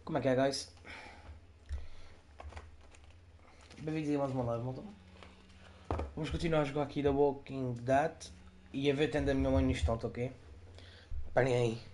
Como é que é, guys? Bem-vindos a mais uma live, malta. Vamos continuar a jogar aqui The Walking Dead e a ver tendo a minha mãe no instante, ok? Parem aí.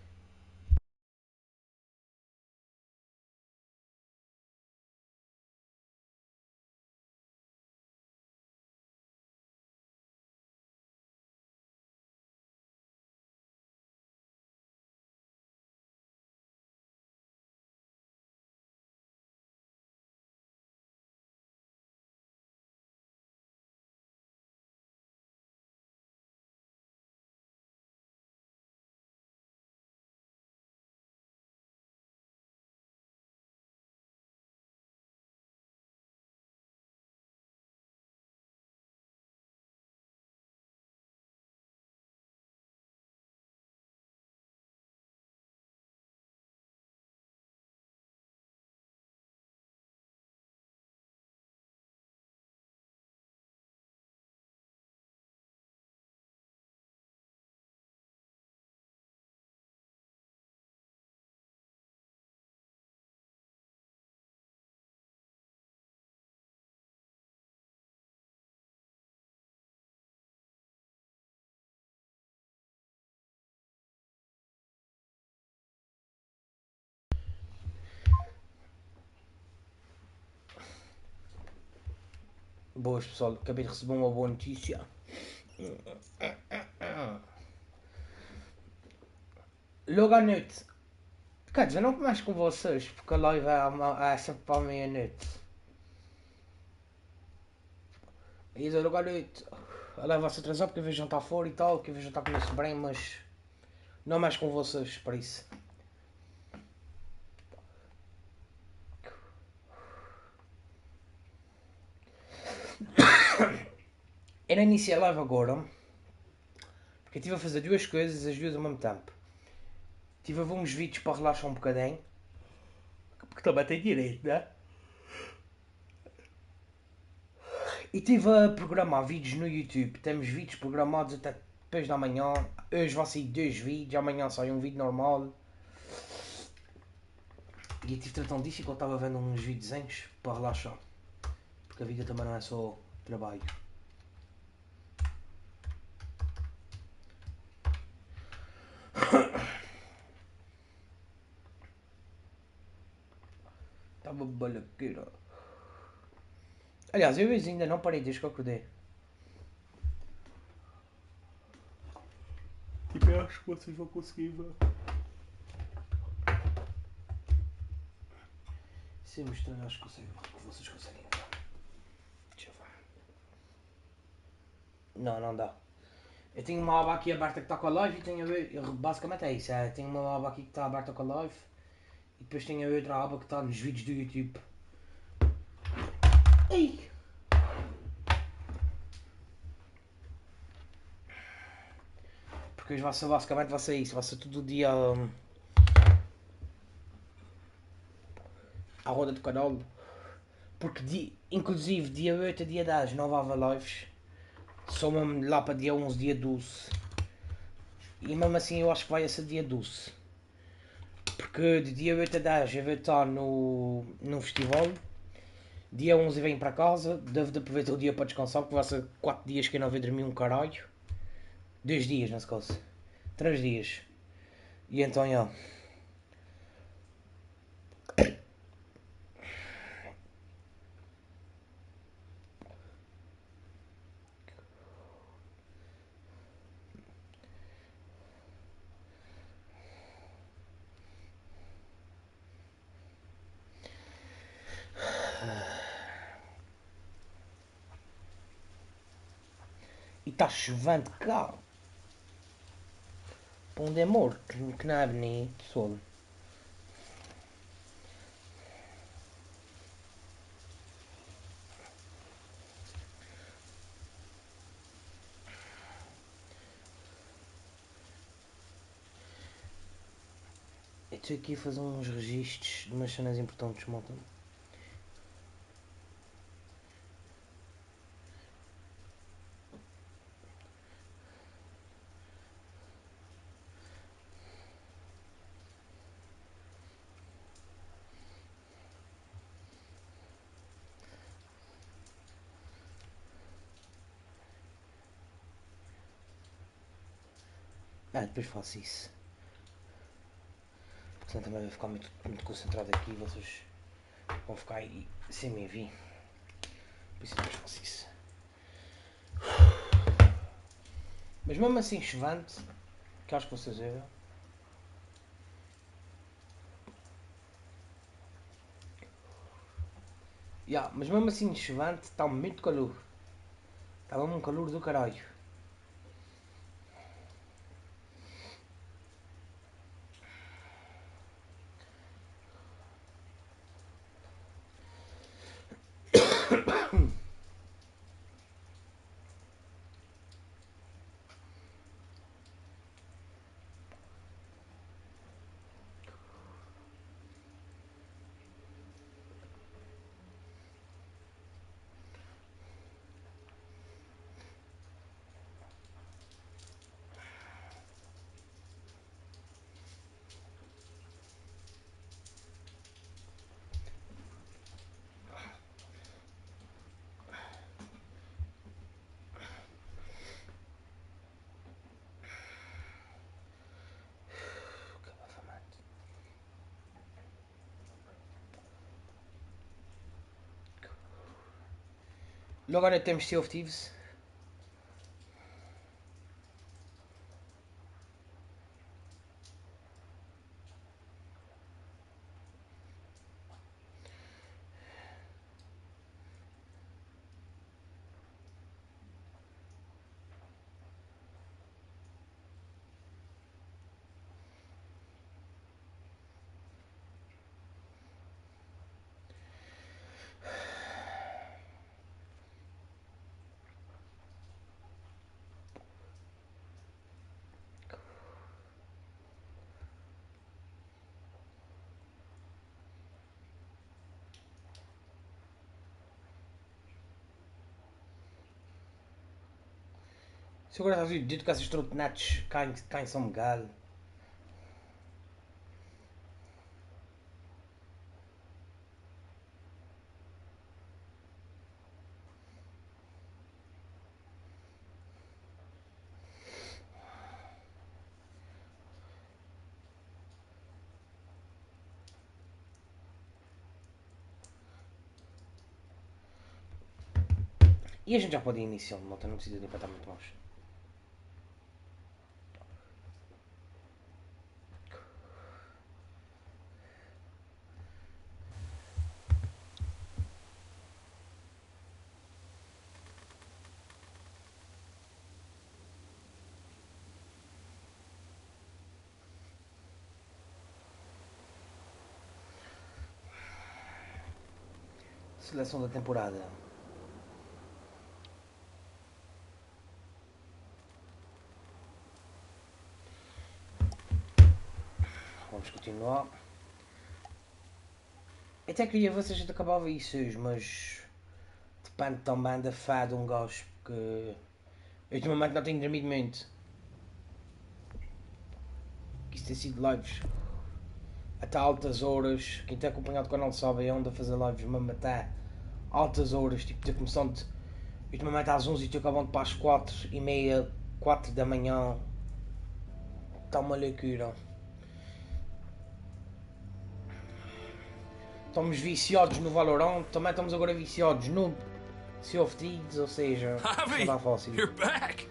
Boas, pessoal. Acabei de receber uma boa notícia. Logo à noite. Quer dizer, não começo com vocês, porque a live é sempre para a meia-noite. E logo à noite. A live vai-se atrasar porque eu vejo jantar fora e tal, que eu vejo jantar com o meu sobrinho, mas não mais com vocês, para isso. Eu não iniciei a live agora, porque eu estive a fazer duas coisas, as duas ao mesmo tempo. Estive a ver uns vídeos para relaxar um bocadinho, porque também tem direito, né? E estive a programar vídeos no YouTube. Temos vídeos programados até depois da manhã. Hoje vai sair dois vídeos, amanhã sai um vídeo normal. E eu estive tratando disso enquanto estava vendo uns videozinhos para relaxar. Porque a vida também não é só trabalho. Estava balaqueira. Aliás, eu hoje ainda não parei desde que eu acordei. Tipo, eu acho que vocês vão conseguir ver. Se eu mostrar, acho que vocês conseguem ver. Deixa eu ver. Não, não dá. Eu tenho uma aba aqui aberta que está com a live e tenho. Basicamente é isso. Tenho uma aba aqui que está aberta com a live e depois tenho a outra aba que está nos vídeos do YouTube. Ei! Porque hoje vai ser basicamente vai ser isso. Vai ser todo o dia à roda do canal. Porque inclusive dia 8 a dia 10 não vai haver lives. Só mesmo lá para dia 11, dia 12. E mesmo assim eu acho que vai ser dia 12. Porque de dia 8 a 10 eu vou estar no festival. Dia 11 venho para casa. Devo de aproveitar o dia para descansar. Porque vai ser 4 dias que eu não vou dormir um caralho. 2 dias nesse caso. 3 dias. E então, já. E está chovendo cá. Para onde é morto. Que não é bonito. Sol. Eu estou aqui a fazer uns registros de umas cenas importantes, malta. Depois faço isso. Porque senão também vai ficar muito concentrado aqui e vocês vão ficar aí sem me vir. Por isso depois faço isso. Mas mesmo assim chovante, que acho que vocês viram. Mas mesmo assim chovante, está muito calor. Está mesmo um calor do caralho. Logo agora temos Sea of Thieves. Se agora estás dito que essas trotinetes caem São Miguel. E a gente já pode ir iniciando, malta, não precisa de empatar muito mais. Seleção da temporada. Vamos continuar. Eu até queria ver se a gente acabava isso hoje, mas depende também da fé de um gajo, porque ultimamente não tenho dormido muito. Isto tem sido lives até altas horas. Quem tem acompanhado o canal sabe, eu ando a fazer lives mesmo até altas horas, tipo, ter começando ultimamente às 11 e estou acabando para as 4h30, 4 da manhã. Está uma loucura. Estamos viciados no Valorant, também estamos agora viciados no Sea of Thieves, ou seja, não está fácil. You're back!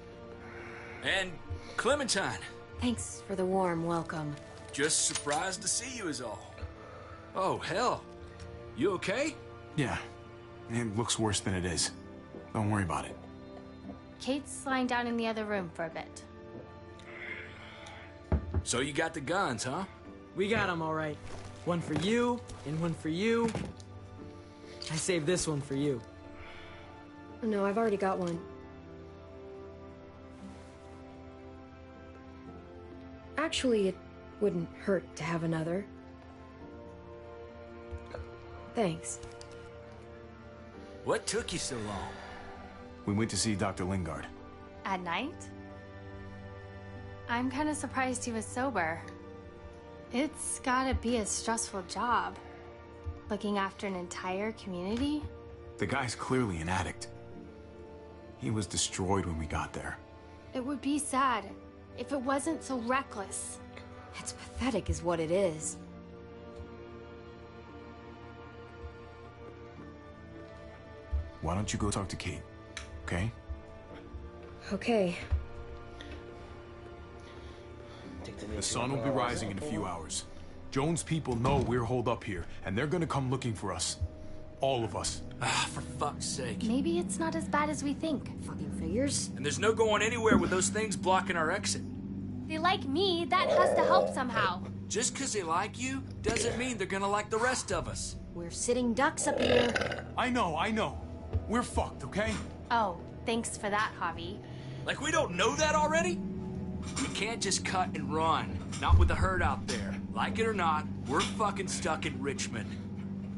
And Clementine. Thanks for the warm welcome. Just surprised to see you is all. Oh, hell. You okay? Yeah. It looks worse than it is. Don't worry about it. Kate's lying down in the other room for a bit. So you got the guns, huh? We got them all right. One for you, and one for you. I saved this one for you. No, I've already got one. Actually, it wouldn't hurt to have another. Thanks. What took you so long? We went to see Dr. Lingard. At night? I'm kind of surprised he was sober. It's gotta be a stressful job. Looking after an entire community? The guy's clearly an addict. He was destroyed when we got there. It would be sad. if it wasn't so reckless. It's pathetic is what it is. Why don't you go talk to Kate, okay? Okay. The sun will be rising in a few hours. Jones' people know we're holed up here, and they're gonna come looking for us. All of us. Ah, for fuck's sake. Maybe it's not as bad as we think. Fucking figures. And there's no going anywhere with those things blocking our exit. They like me, that has to help somehow. Just 'cause they like you doesn't mean they're gonna like the rest of us. We're sitting ducks up here. I know. We're fucked, okay? Oh, thanks for that, Javi. Like we don't know that already? We can't just cut and run. Not with the herd out there. Like it or not, we're fucking stuck in Richmond.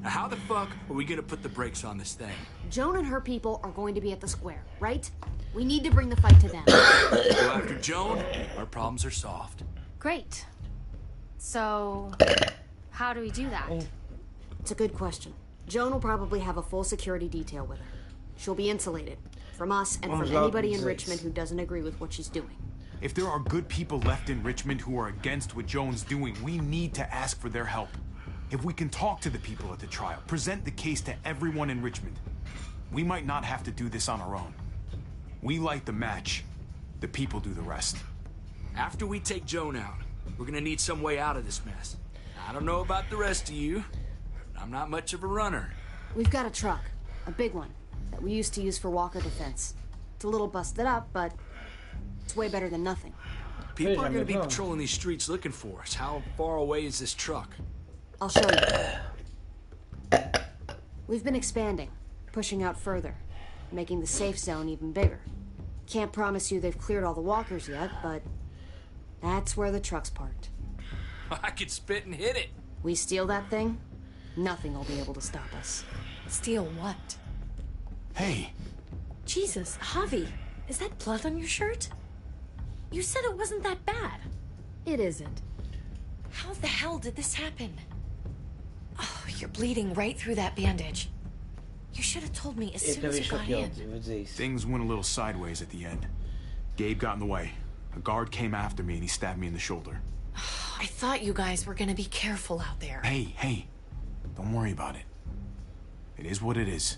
Now how the fuck are we gonna put the brakes on this thing? Joan and her people are going to be at the square, right? We need to bring the fight to them. Go after Joan, our problems are solved. Great. So, how do we do that? It's a good question. Joan will probably have a full security detail with her. She'll be insulated. From us and from anybody in Richmond who doesn't agree with what she's doing. If there are good people left in Richmond who are against what Joan's doing, we need to ask for their help. If we can talk to the people at the trial, present the case to everyone in Richmond, we might not have to do this on our own. We light the match. The people do the rest. After we take Joan out, we're gonna need some way out of this mess. I don't know about the rest of you, but I'm not much of a runner. We've got a truck. A big one. That we used to use for walker defense. It's a little busted up, but it's way better than nothing. People are gonna be patrolling these streets looking for us. How far away is this truck? I'll show you. We've been expanding, pushing out further, making the safe zone even bigger. Can't promise you they've cleared all the walkers yet, but that's where the truck's parked. I could spit and hit it. We steal that thing, nothing will be able to stop us. Steal what? Hey, Jesus, Javi, is that blood on your shirt? You said it wasn't that bad. It isn't. How the hell did this happen? Oh, you're bleeding right through that bandage. You should have told me as soon as you got in. things went a little sideways at the end. Gabe got in the way. A guard came after me and he stabbed me in the shoulder. I thought you guys were gonna be careful out there. Hey, don't worry about it. It is what it is.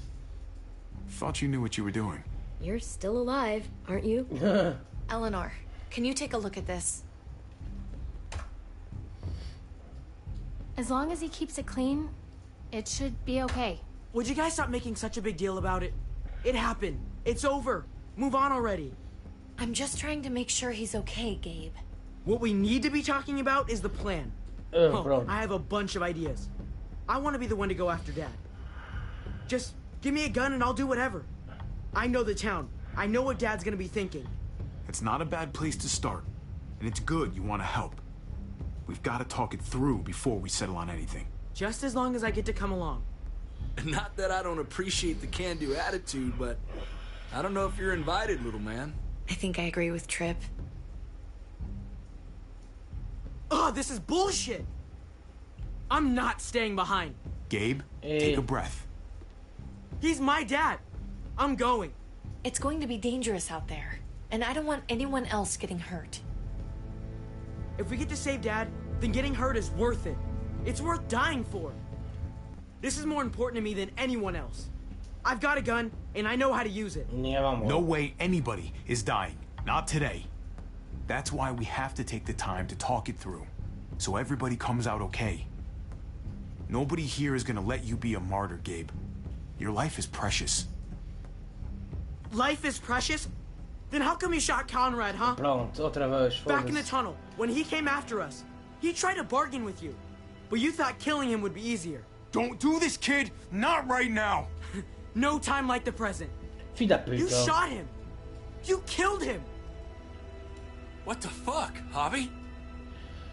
Thought you knew what you were doing. You're still alive, aren't you? Eleanor, can you take a look at this? As long as he keeps it clean, it should be okay. Would you guys stop making such a big deal about it? It happened. It's over. Move on already. I'm just trying to make sure he's okay, Gabe. What we need to be talking about is the plan. I have a bunch of ideas. I want to be the one to go after Dad. Just give me a gun and I'll do whatever. I know the town. I know what Dad's gonna be thinking. It's not a bad place to start. And it's good you want to help. We've got to talk it through before we settle on anything. Just as long as I get to come along. Not that I don't appreciate the can-do attitude, but I don't know if you're invited, little man. I think I agree with Tripp. Ugh, this is bullshit! I'm not staying behind. Gabe, take a breath. He's my dad. I'm going. It's going to be dangerous out there, and I don't want anyone else getting hurt. If we get to save Dad, then getting hurt is worth it. It's worth dying for. This is more important to me than anyone else. I've got a gun, and I know how to use it. No way anybody is dying. Not today. That's why we have to take the time to talk it through, so everybody comes out okay. Nobody here is gonna let you be a martyr, Gabe. Your life is precious. Life is precious? Then how come you shot Conrad, huh? Pronto, outra vez. Back in the tunnel, when he came after us, he tried to bargain with you. But you thought killing him would be easier. Don't do this, kid! Not right now! No time like the present. Filho da puta. You shot him! You killed him! What the fuck, Javi?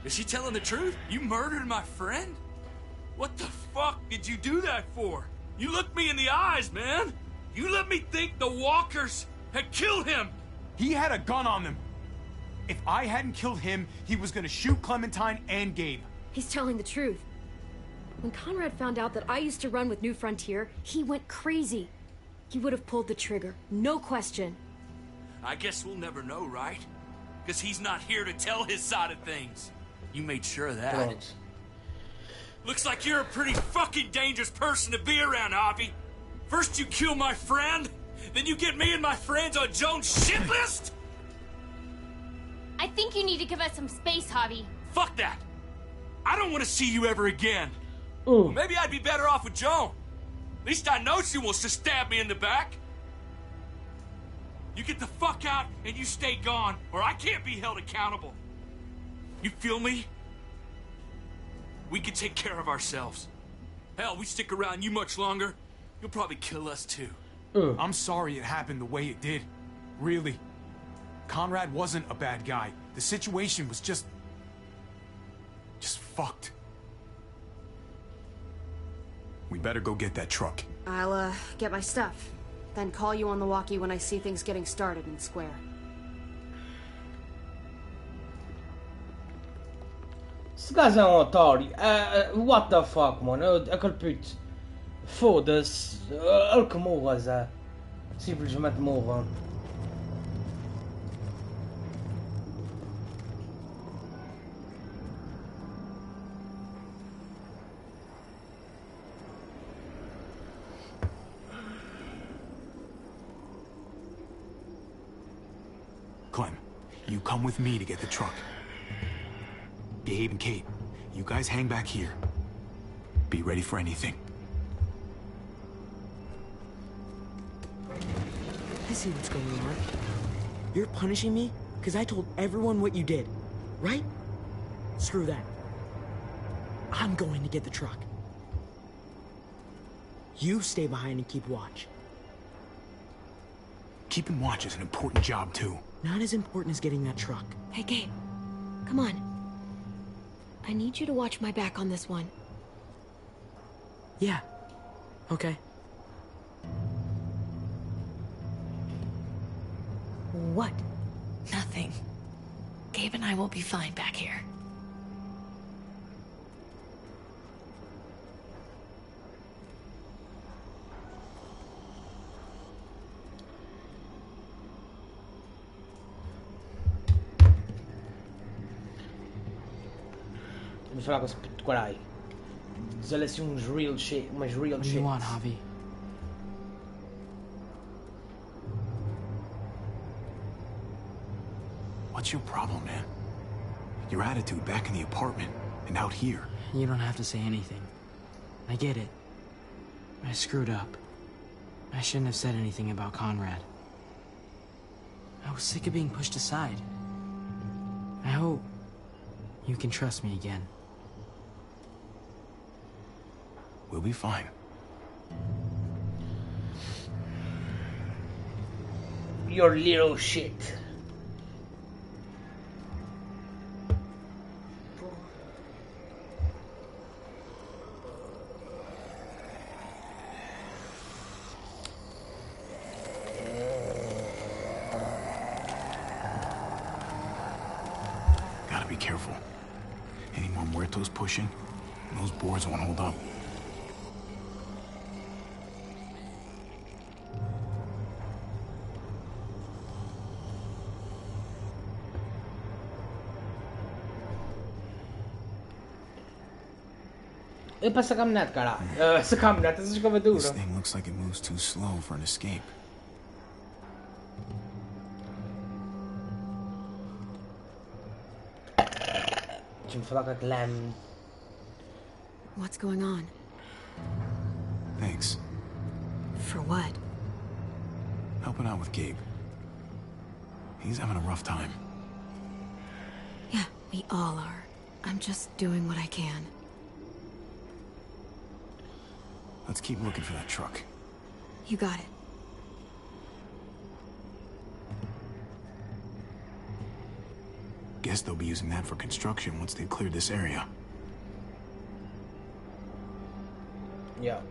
Is he telling the truth? You murdered my friend? What the fuck did you do that for? You looked me in the eyes, man! You let me think the walkers had killed him! He had a gun on them. If I hadn't killed him, he was gonna shoot Clementine and Gabe. He's telling the truth. When Conrad found out that I used to run with New Frontier, he went crazy. He would have pulled the trigger, no question. I guess we'll never know, right? because he's not here to tell his side of things. You made sure of that. Pronto. Looks like you're a pretty fucking dangerous person to be around, Javi. First you kill my friend, then you get me and my friends on Jones' shit list? I think you need to give us some space, Javi. Fuck that. I don't want to see you ever again. Ooh. Maybe I'd be better off with Joan. At least I know she wants to stab me in the back. You get the fuck out and you stay gone, or I can't be held accountable. You feel me? We can take care of ourselves. Hell, we stick around you much longer, you'll probably kill us too. I'm sorry it happened the way it did. Really. Conrad wasn't a bad guy. The situation was just fucked. We better go get that truck. I'll, get my stuff. Then call you on the walkie when I see things getting started in Square. Esse gajo é um otário. What the fuck, mano? Aquele puto. Foda-se. Ele que morra, Zé. Simplesmente morra. Clem, you come with me to get the truck. Gabe and Kate, you guys hang back here. Be ready for anything. I see what's going on. You're punishing me because I told everyone what you did, right? Screw that. I'm going to get the truck. You stay behind and keep watch. Keeping watch is an important job, too. Not as important as getting that truck. Hey, Gabe. Come on. I need you to watch my back on this one. Yeah. Okay. What? Nothing. Gabe and I will be fine back here. Vou falar com esse puto de caralho. Diz-lhe assim umas real shit. What do you want, Javi? What's your problem, man? Your attitude back in the apartment and out here. You don't have to say anything. I get it. I screwed up. I shouldn't have said anything about Conrad. I was sick of being pushed aside. I hope you can trust me again. We'll be fine. Your little shit. Gotta be careful. Any more muertos pushing, those boards won't hold up. E para essa caminhonete, caralho. Essa caminhonete, essa escavatura. This thing looks like it moves too slow for an escape. Deixa-me falar com a Clem. What's going on? Thanks. For what? Helping out with Gabe. He's having a rough time. Yeah, we all are. I'm just doing what I can. Let's keep looking for that truck. You got it. Guess they'll be using that for construction once they've cleared this area. Yeah.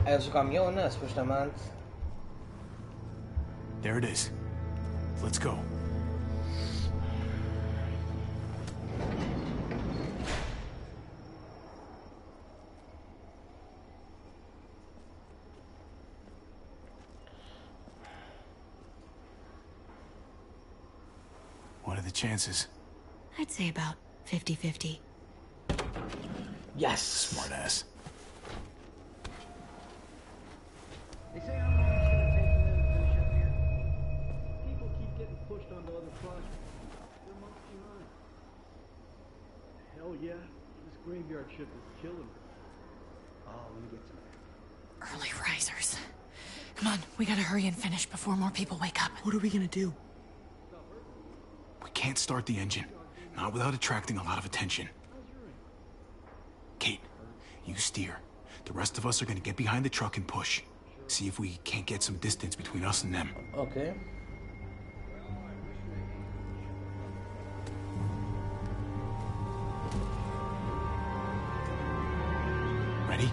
É o caminhão, né? Supostamente. There it is. Let's go. the chances? I'd say about 50-50. Yes. Smart ass. They say how long it's gonna take for them to finish up here. People keep getting pushed onto other projects. They're months behind. Hell yeah, this graveyard shift is killing me. Oh, let me get some air. Early risers. Come on, we gotta hurry and finish before more people wake up. What are we gonna do? We can't start the engine. Not without attracting a lot of attention. Kate, you steer. The rest of us are gonna get behind the truck and push. See if we can't get some distance between us and them. Okay. Ready?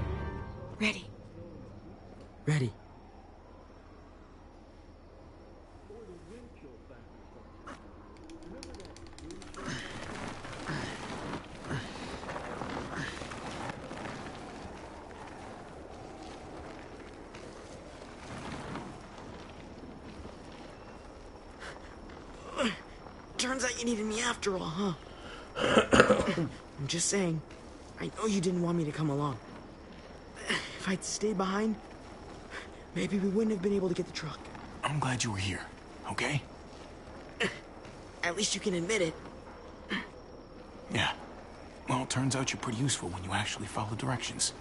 Ready. Ready. Turns out you needed me after all, huh? I'm just saying. I know you didn't want me to come along. If I'd stayed behind, maybe we wouldn't have been able to get the truck. I'm glad you were here, okay? At least you can admit it. Yeah. Well, it turns out you're pretty useful when you actually follow directions.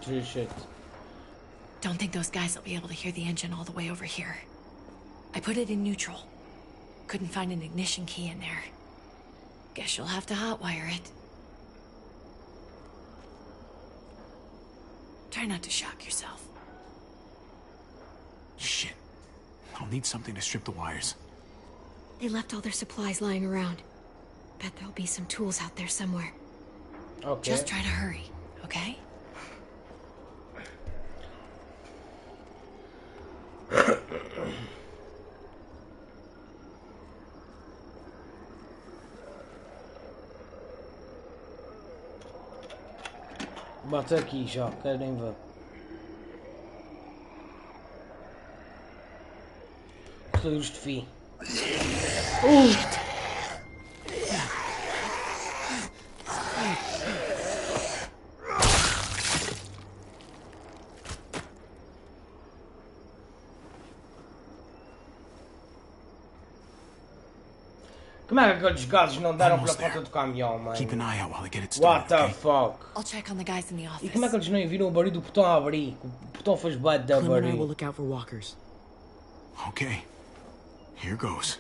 True shit. Don't think those guys will be able to hear the engine all the way over here. I put it in neutral. Couldn't find an ignition key in there. Guess you'll have to hotwire it. Try not to shock yourself. Shit. I'll need something to strip the wires. They left all their supplies lying around. Bet there'll be some tools out there somewhere. Okay. Just try to hurry, okay? Bota aqui já, querem ver. Corredores de fim. Como é que aqueles gases não deram pela porta do caminhão, mano? Keep an eye out while I get it What started, the fuck? I'll check on the guys in the office. E como é que eles não viram o barulho do botão a abrir? O botão fez bad da Clem and I will barulho. look out for walkers. Okay. Here goes.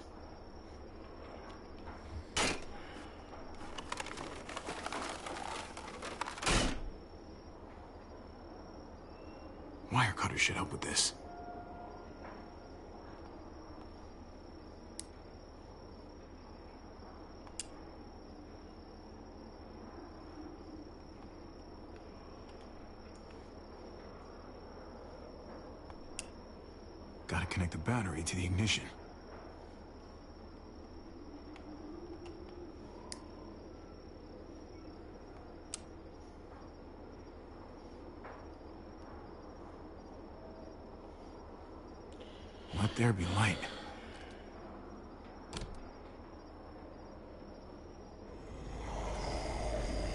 Wire cutter should help with this. Gotta connect the battery to the ignition. Let there be light.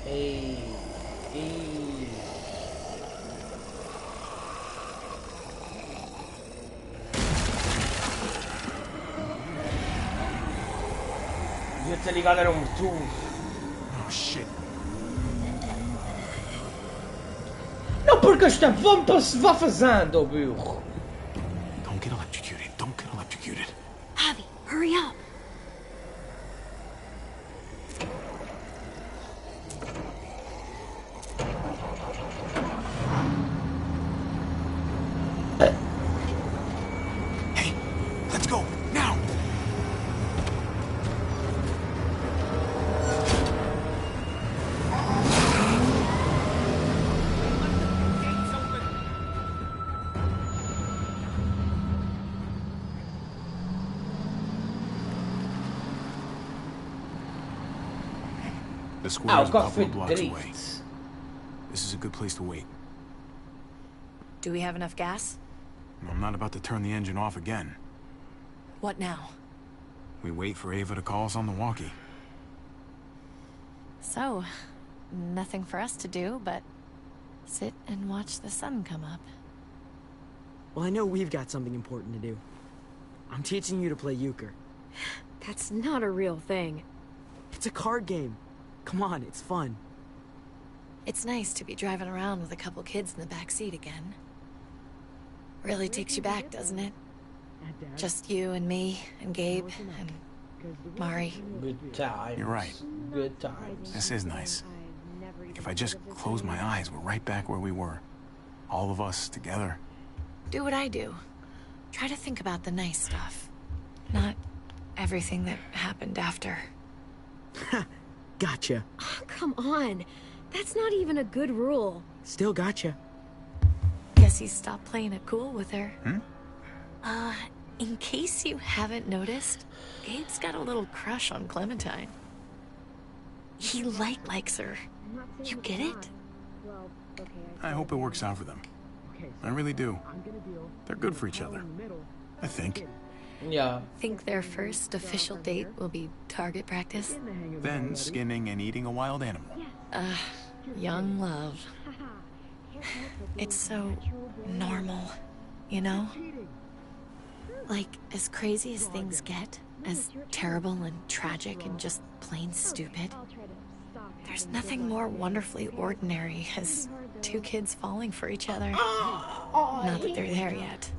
Ei. Devia ter ligado, era um tubo. Oh shit. Não percas tempo, vá fazendo, burro. Don't get electrocuted. Don't get electrocuted. Javi, hurry up. Hey, let's go now. The square is a got couple of food blocks away. drift. This is a good place to wait. Do we have enough gas? I'm not about to turn the engine off again. What now? We wait for Ava to call us on the walkie. So, nothing for us to do but sit and watch the sun come up. Well, I know we've got something important to do. I'm teaching you to play euchre. That's not a real thing. It's a card game. Come on, it's fun. It's nice to be driving around with a couple kids in the back seat again. Really takes you back, doesn't it? Just you and me and Gabe and Mari. Good times. You're right. Good times. This is nice. If I just close my eyes, we're right back where we were. All of us together. Do what I do. Try to think about the nice stuff. Not everything that happened after. Gotcha. Oh, come on. That's not even a good rule. Still gotcha. Guess he stopped playing it cool with her. In case you haven't noticed, Gabe's got a little crush on Clementine. He likes her. You get it? I hope it works out for them. I really do. They're good for each other. I think. Yeah. Think their first official date will be target practice? Then skinning and eating a wild animal. Young love. It's so normal, you know? Like, as crazy as things get, as terrible and tragic and just plain stupid, there's nothing more wonderfully ordinary as two kids falling for each other. Not that they're there yet,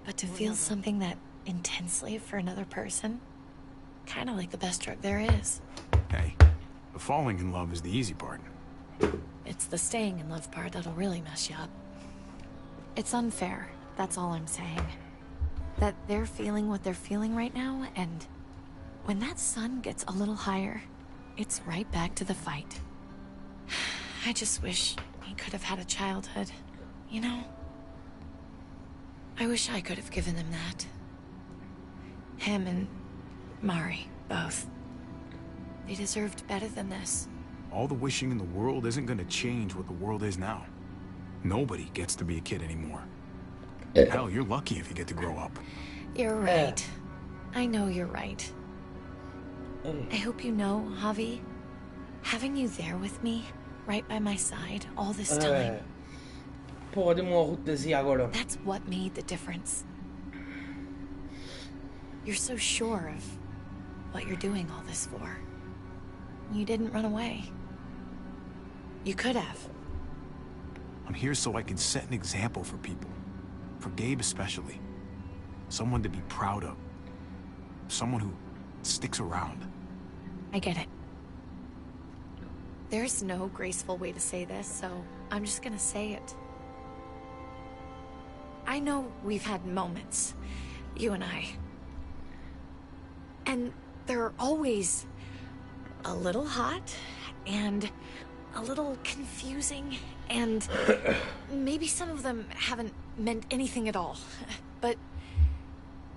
but to feel something that intensely for another person, kind of like the best drug there is. Hey, the falling in love is the easy part. It's the staying in love part that'll really mess you up. It's unfair, that's all I'm saying. That they're feeling what they're feeling right now, and when that sun gets a little higher, it's right back to the fight. I just wish he could have had a childhood, you know? I wish I could have given them that. Him and Mari, both. They deserved better than this. All the wishing in the world isn't gonna change what the world is now. Nobody gets to be a kid anymore. Hell, you're lucky if you get to grow up. You're right. I know you're right. I hope you know, Javi, having you there with me, right by my side, all this time, Porra, deu-me uma rotazinha agora. that's what made the difference. You're so sure of what you're doing all this for. You didn't run away. You could have. I'm here so I can set an example for people. For Gabe especially. Someone to be proud of. Someone who sticks around. I get it. There's no graceful way to say this, so I'm just gonna say it. I know we've had moments, you and I. And they're always a little hot, and a little confusing, and maybe some of them haven't meant anything at all. But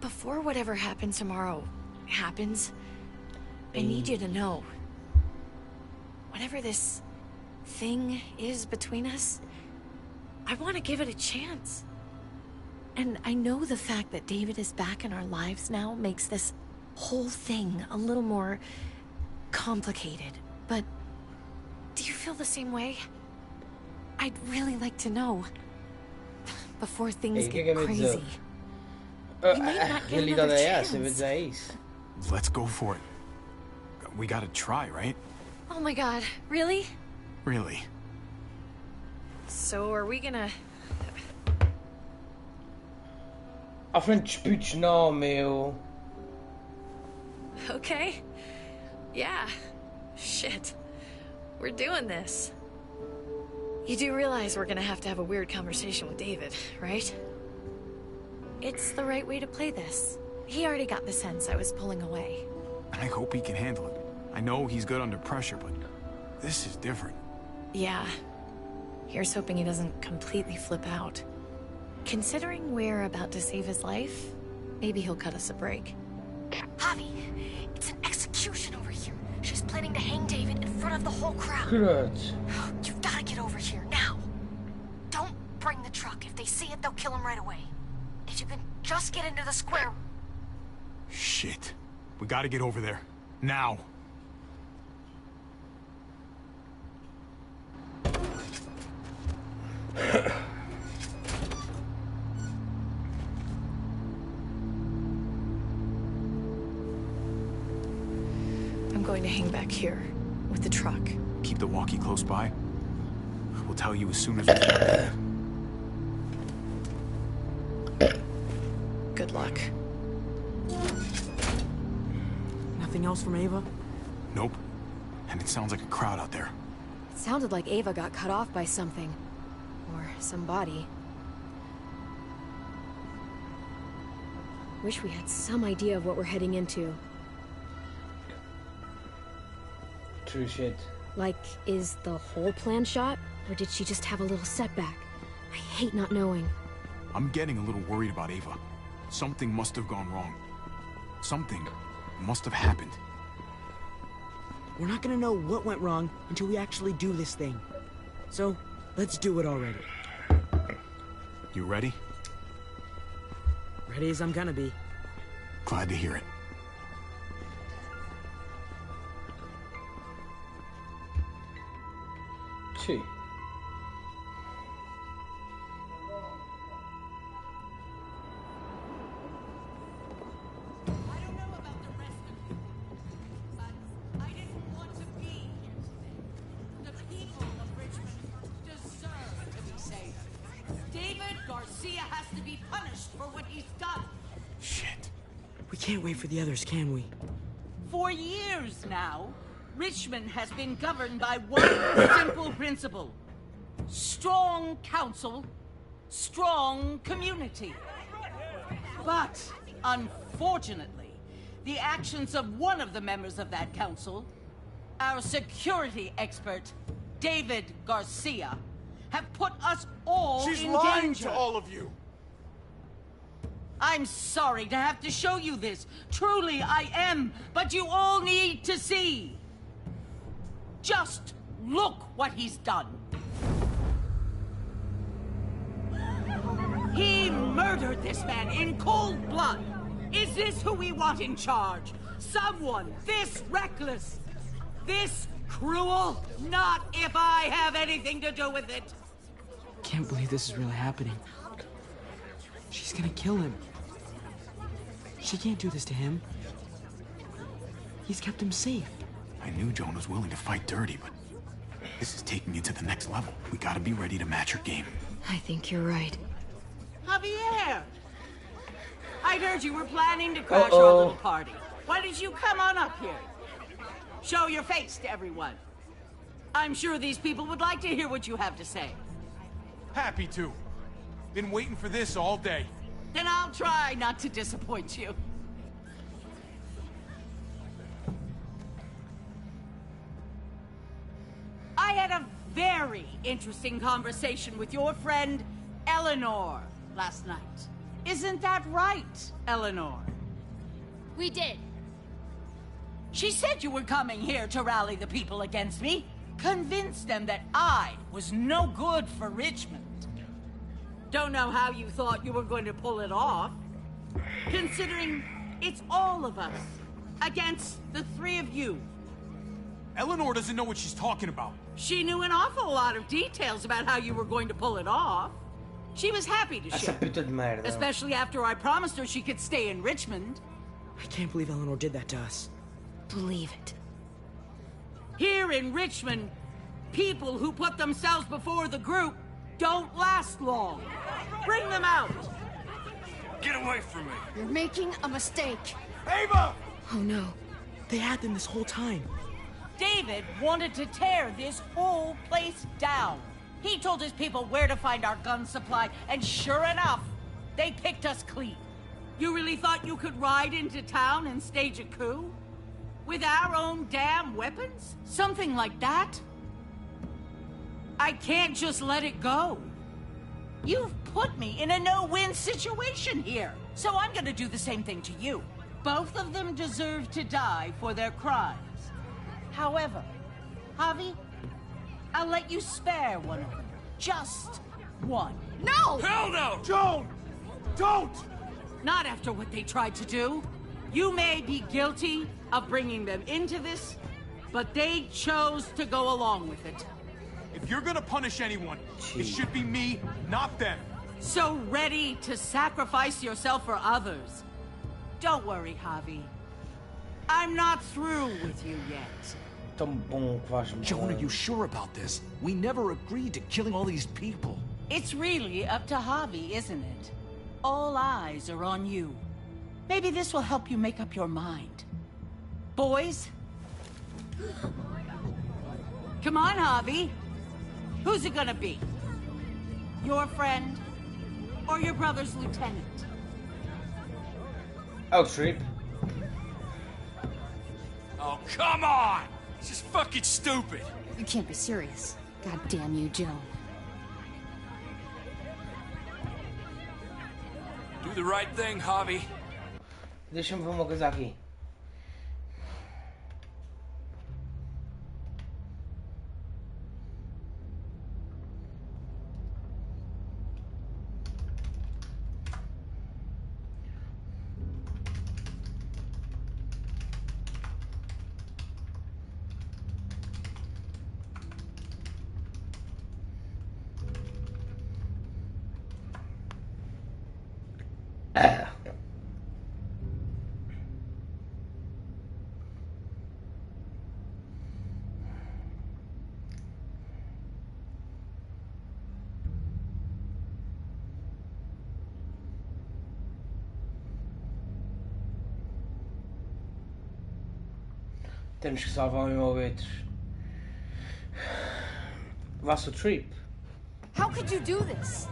before whatever happens tomorrow happens, I need you to know. Whatever this thing is between us, I want to give it a chance. And I know the fact that David is back in our lives now makes this whole thing a little more complicated. But do you feel the same way? I'd really like to know. Before things get crazy. You might not get another chance. Let's go for it. We gotta try, right? Oh my god, really? Really. So are we gonna... À frente dos putos não, meu. Okay. Yeah. Shit. We're doing this. You do realize we're gonna have to have a weird conversation with David, right? It's the right way to play this. He already got the sense I was pulling away. I hope he can handle it. I know he's good under pressure, but this is different. Yeah. Here's hoping he doesn't completely flip out. Considering we're about to save his life, maybe he'll cut us a break. Javi, it's an execution over here. She's planning to hang David in front of the whole crowd. Good. You've got to get over here now. Don't bring the truck. If they see it, they'll kill him right away. If you can just get into the square. Shit. We gotta get over there. Now. I'm going to hang back here with the truck. Keep the walkie close by. We'll tell you as soon as we've got it. Good luck. Nothing else from Ava? Nope. And it sounds like a crowd out there. It sounded like Ava got cut off by something. Or somebody. Wish we had some idea of what we're heading into. True shit. Like, is the whole plan shot? Or did she just have a little setback? I hate not knowing. I'm getting a little worried about Ava. Something must have gone wrong. Something must have happened. We're not gonna know what went wrong until we actually do this thing. So, let's do it already. You ready? Ready as I'm gonna be. Glad to hear it. Gee. Can't wait for the others, can we? For years now, Richmond has been governed by one simple principle. Strong council, strong community. But, unfortunately, the actions of one of the members of that council, our security expert, David Garcia, have put us all in danger. She's lying to all of you! I'm sorry to have to show you this. Truly, I am. But you all need to see. Just look what he's done. He murdered this man in cold blood. Is this who we want in charge? Someone this reckless, this cruel? Not if I have anything to do with it. Can't believe this is really happening. She's gonna kill him. She can't do this to him. He's kept him safe. I knew Joan was willing to fight dirty, but this is taking it to the next level. We gotta be ready to match her game. I think you're right. Javier! I'd heard you were planning to crash our little party. Why did you come on up here? Show your face to everyone. I'm sure these people would like to hear what you have to say. Happy to. Been waiting for this all day. Then I'll try not to disappoint you. I had a very interesting conversation with your friend, Eleanor, last night. Isn't that right, Eleanor? We did. She said you were coming here to rally the people against me, convince them that I was no good for Richmond. Don't know how you thought you were going to pull it off, considering it's all of us against the three of you. Eleanor doesn't know what she's talking about. She knew an awful lot of details about how you were going to pull it off. She was happy to share, especially after I promised her she could stay in Richmond. I can't believe Eleanor did that to us. Believe it. Here in Richmond, people who put themselves before the group don't last long. Bring them out. Get away from me. You're making a mistake. Ava! Oh no. They had them this whole time. David wanted to tear this whole place down. He told his people where to find our gun supply, and sure enough, they picked us clean. You really thought you could ride into town and stage a coup? With our own damn weapons? Something like that? I can't just let it go. You've put me in a no-win situation here, so I'm gonna do the same thing to you. Both of them deserve to die for their crimes. However, Javi, I'll let you spare one of them. Just one. No! Hell no! Joan! Don't! Not after what they tried to do. You may be guilty of bringing them into this, but they chose to go along with it. If you're gonna punish anyone, it should be me, not them. So ready to sacrifice yourself for others. Don't worry, Javi. I'm not through with you yet. Tão bom que vais Joan, are you sure about this? We never agreed to killing all these people. It's really up to Javi, isn't it? All eyes are on you. Maybe this will help you make up your mind. Boys? Come on, Javi. Who's it gonna be? Your friend? Or your brother's lieutenant? Oh, Trip. Oh, come on! This is fucking stupid! You can't be serious. God damn you, Joan. Do the right thing, Javi. Deixa-me ver uma coisa aqui. Temos que salvar um ou outro. What's a Trip? How could you do this?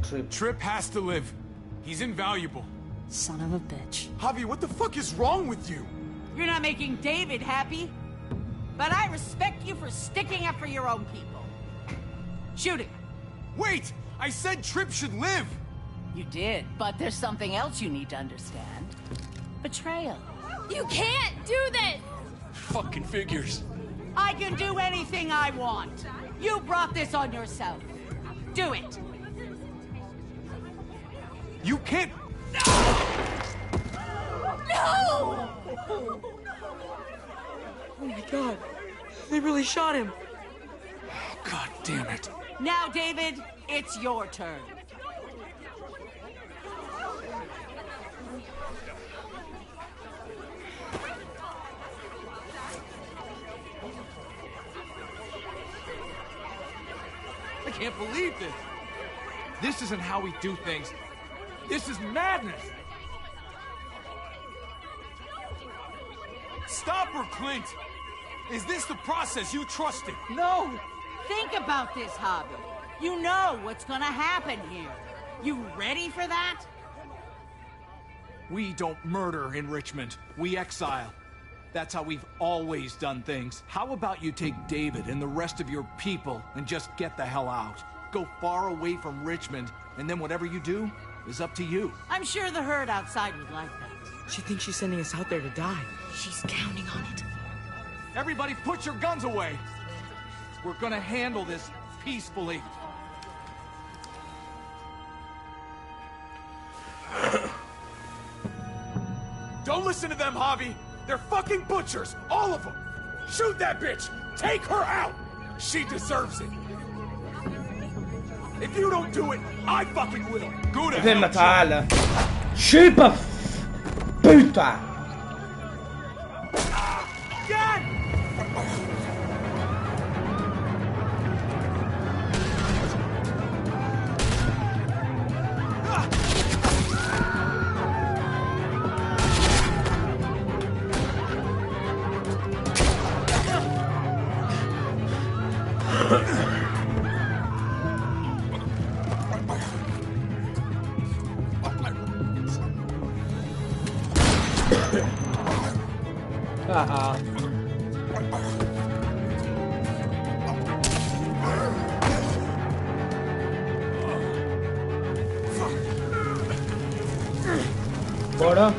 Trip. Trip has to live. He's invaluable. Son of a bitch. Javi, what the fuck is wrong with you? You're not making David happy. But I respect you for sticking up for your own people. Shoot him. Wait! I said Trip should live! You did, but there's something else you need to understand. Betrayal. You can't do this! Fucking figures. I can do anything I want. You brought this on yourself. Do it. You can't... No! Oh my god. They really shot him. God damn it. Now, David, it's your turn. I can't believe this. This isn't how we do things. This is madness. Stop her, Clint. Is this the process you trusted? No! Think about this, Javi. You know what's gonna happen here. You ready for that? We don't murder in Richmond. We exile. That's how we've always done things. How about you take David and the rest of your people and just get the hell out? Go far away from Richmond, and then whatever you do is up to you. I'm sure the herd outside would like that. She thinks she's sending us out there to die. She's counting on it. Everybody put your guns away. We're gonna handle this peacefully. Don't listen to them, Javi. They're fucking butchers, all of them. Shoot that bitch. Take her out. She deserves it. If you don't do it, I fucking will. Go to hell. تعالى. Chupa puta. Dad! Haha. Bora.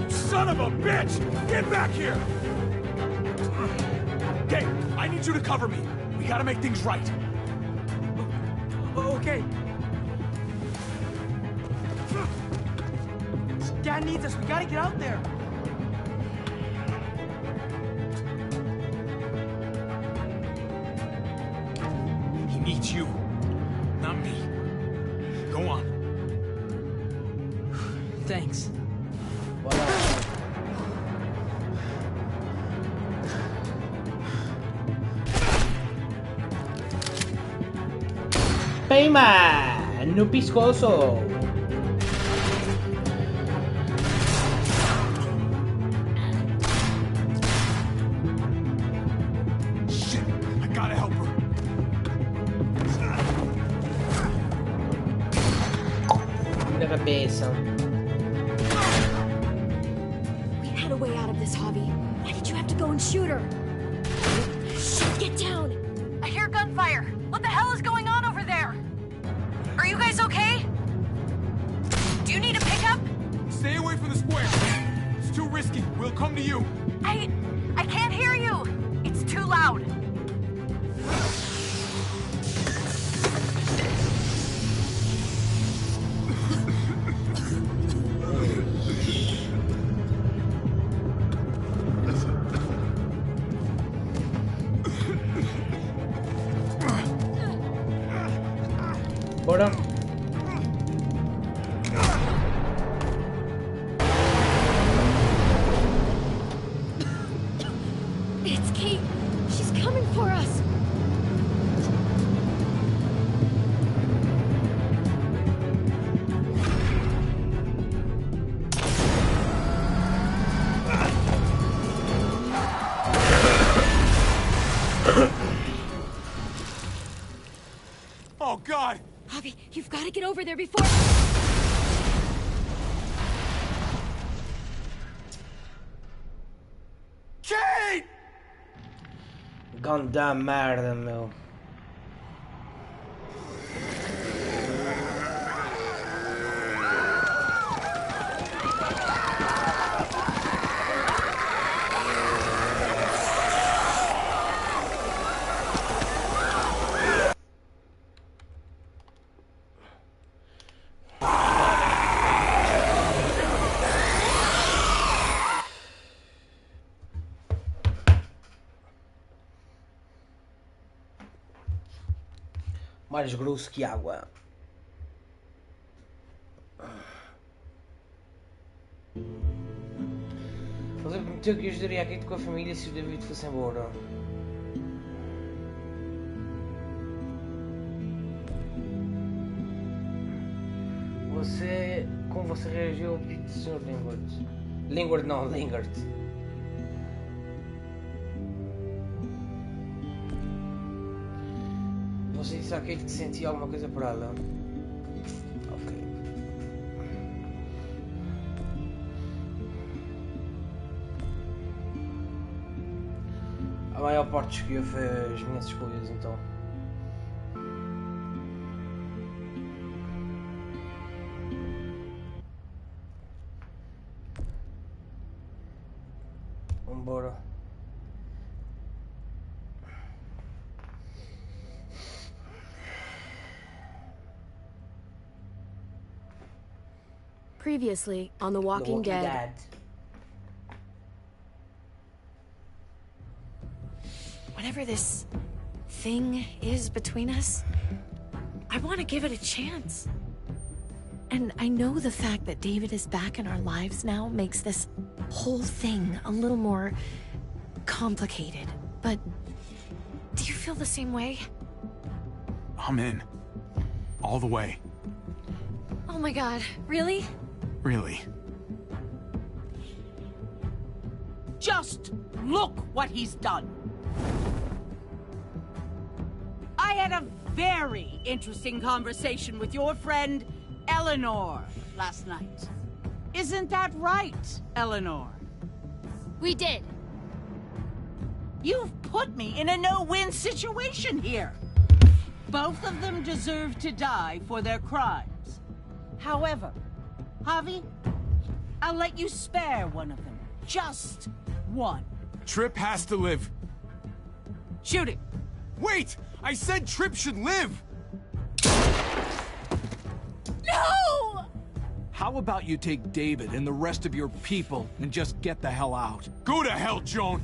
Son of a bitch! Get back here! you to cover me. We gotta make things right. Okay. Dad needs us. We gotta get out there. He needs you, not me. Go on. Thanks. Payman, no piscoso. Shit, I gotta help her. Na cabeça. We had a way out of this, Javi. Why did you have to go and shoot her? Shit, get down! I hear gunfire. What the hell is going on over there? Are you guys okay? Do you need a pickup? Stay away from the square. It's too risky. We'll come to you. I can't hear you. It's too loud. Bora. It's Kate. She's coming for us. Oh, God! Javi, you've got to get over there before... Kate! Ganda merda, meu. Mais grosso que água. Ele prometeu que ajudaria a Kate com a família se o David fosse embora. Como você reagiu ao pedido do Sr. Lingard? Lingard não, Lingard. Você disse a Kate que sentia alguma coisa por ela? Ok. A maior parte escolheu foi as minhas escolhas, então. Vambora. Previously on The Walking Dead. Whatever this thing is between us, I want to give it a chance. And I know the fact that David is back in our lives now makes this whole thing a little more complicated. But do you feel the same way? I'm in. All the way. Oh my God, really? Really. Just look what he's done. I had a very interesting conversation with your friend, Eleanor, last night. Isn't that right, Eleanor? We did. You've put me in a no-win situation here. Both of them deserve to die for their crimes. However, Javi, I'll let you spare one of them. Just one. Tripp has to live. Shoot it! Wait! I said Tripp should live! No! How about you take David and the rest of your people and just get the hell out? Go to hell, Joan!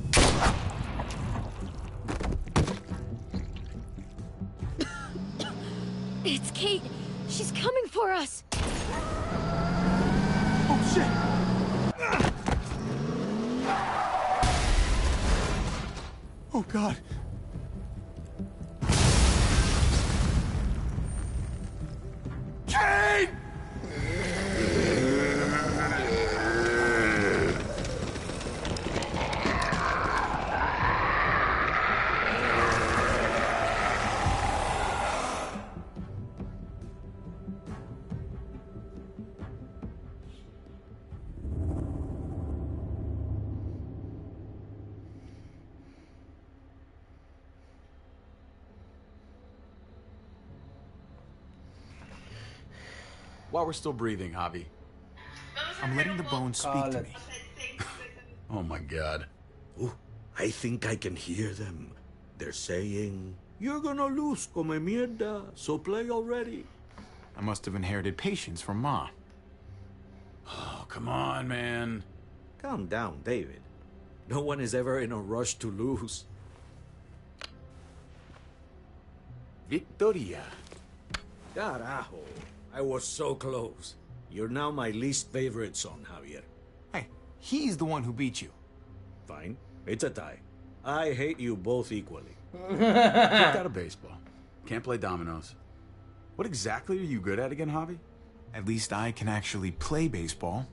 It's Kate. She's coming for us. Oh, shit! Oh, God. Kate! While we're still breathing, Javi. I'm letting the bones speak to me. Oh my God. Ooh, I think I can hear them. They're saying, "You're gonna lose, come mierda, so play already." I must have inherited patience from Ma. Oh, come on, man. Calm down, David. No one is ever in a rush to lose. Victoria. Carajo. I was so close. You're now my least favorite son, Javier. Hey, he's the one who beat you. Fine. It's a tie. I hate you both equally. Kicked out of baseball. Can't play dominoes. What exactly are you good at again, Javi? At least I can actually play baseball.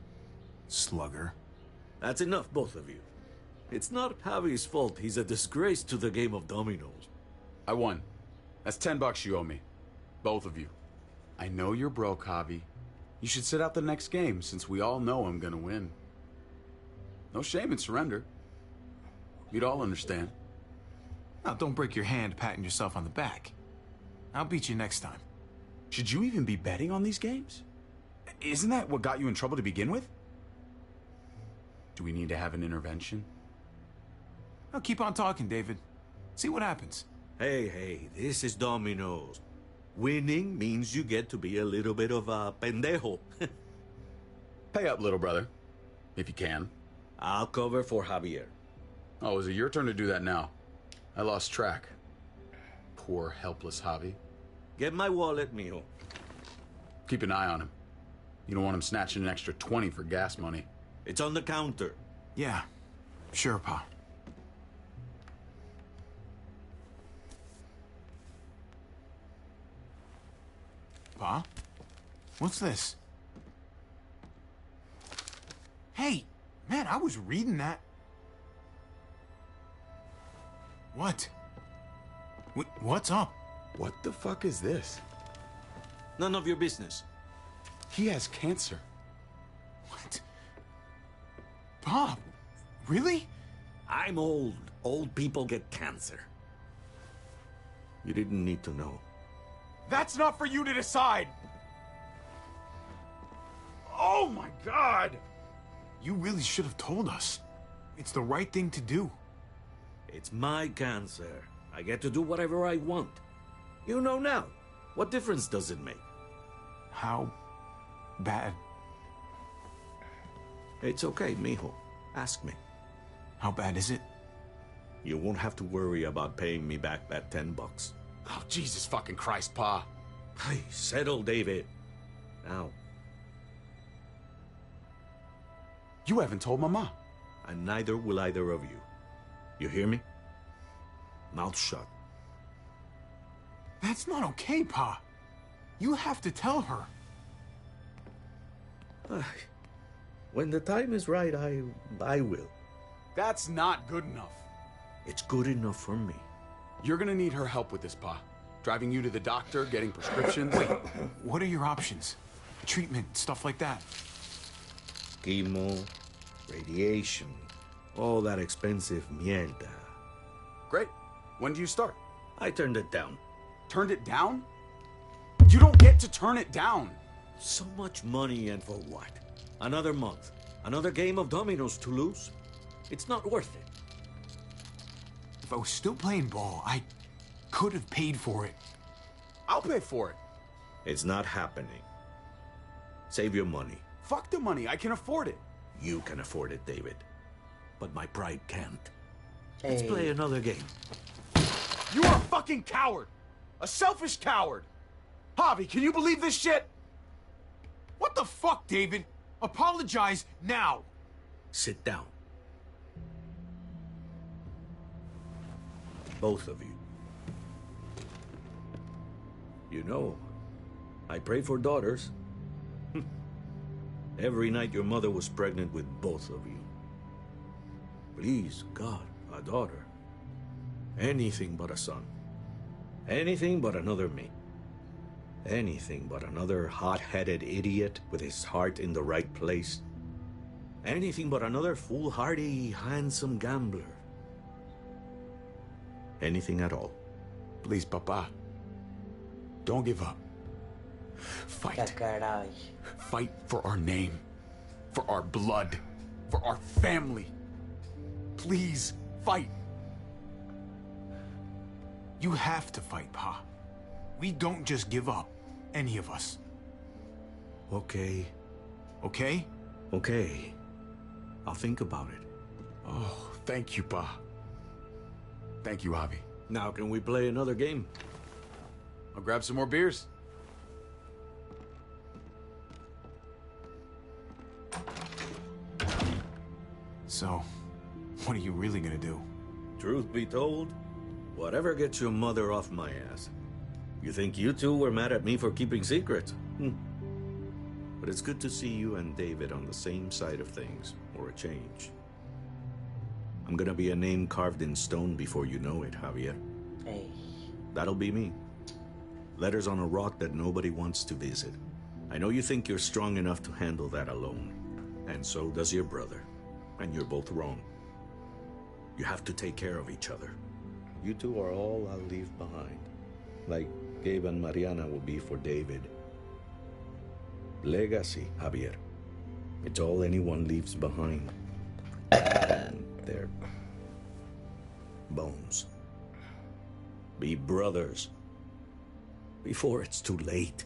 Slugger. That's enough, both of you. It's not Javi's fault he's a disgrace to the game of dominoes. I won. That's $10 you owe me. Both of you. I know you're broke, Javi. You should sit out the next game, since we all know I'm gonna win. No shame in surrender. You'd all understand. Now, don't break your hand patting yourself on the back. I'll beat you next time. Should you even be betting on these games? Isn't that what got you in trouble to begin with? Do we need to have an intervention? Now, keep on talking, David. See what happens. Hey, this is dominoes. Winning means you get to be a little bit of a pendejo. Pay up, little brother. If you can. I'll cover for Javier. Oh, is it your turn to do that now? I lost track. Poor, helpless Javi. Get my wallet, mijo. Keep an eye on him. You don't want him snatching an extra 20 for gas money. It's on the counter. Yeah, sure, Pa. Pa? What's this? Hey, man, I was reading that. What? What's up? What the fuck is this? None of your business. He has cancer. What? Pa, really? I'm old. Old people get cancer. You didn't need to know. That's not for you to decide! Oh my God! You really should have told us. It's the right thing to do. It's my cancer. I get to do whatever I want. You know now. What difference does it make? How bad? It's okay, mijo. Ask me. How bad is it? You won't have to worry about paying me back that $10. Oh, Jesus fucking Christ, Pa. Hey, settle, David. Now. You haven't told Mama. And neither will either of you. You hear me? Mouth shut. That's not okay, Pa. You have to tell her. When the time is right, I will. That's not good enough. It's good enough for me. You're gonna need her help with this, Pa. Driving you to the doctor, getting prescriptions. Wait, what are your options? Treatment, stuff like that. Chemo, radiation, all that expensive mierda. Great. When do you start? I turned it down. Turned it down? You don't get to turn it down. So much money, and for what? Another month. Another game of dominoes to lose? It's not worth it. If I was still playing ball, I could have paid for it. I'll pay for it. It's not happening. Save your money. Fuck the money. I can afford it. You can afford it, David. But my pride can't. Let's play another game. You are a fucking coward. A selfish coward. Javi, can you believe this shit? What the fuck, David? Apologize now. Sit down. Both of you. You know, I pray for daughters. Every night your mother was pregnant with both of you. Please, God, a daughter. Anything but a son. Anything but another me. Anything but another hot-headed idiot with his heart in the right place. Anything but another foolhardy, handsome gambler. Anything at all. Please, Papa. Don't give up. Fight. Fight for our name. For our blood. For our family. Please, fight. You have to fight, Pa. We don't just give up. Any of us. Okay. Okay? Okay. I'll think about it. Oh, thank you, Pa. Thank you, Javi. Now can we play another game? I'll grab some more beers. So, what are you really gonna do? Truth be told, whatever gets your mother off my ass. You think you two were mad at me for keeping secrets? But it's good to see you and David on the same side of things, for a change. I'm gonna be a name carved in stone before you know it, Javier. Hey. That'll be me. Letters on a rock that nobody wants to visit. I know you think you're strong enough to handle that alone. And so does your brother. And you're both wrong. You have to take care of each other. You two are all I'll leave behind. Like Gabe and Mariana will be for David. Legacy, Javier. It's all anyone leaves behind. And their bones. Be brothers. Before it's too late.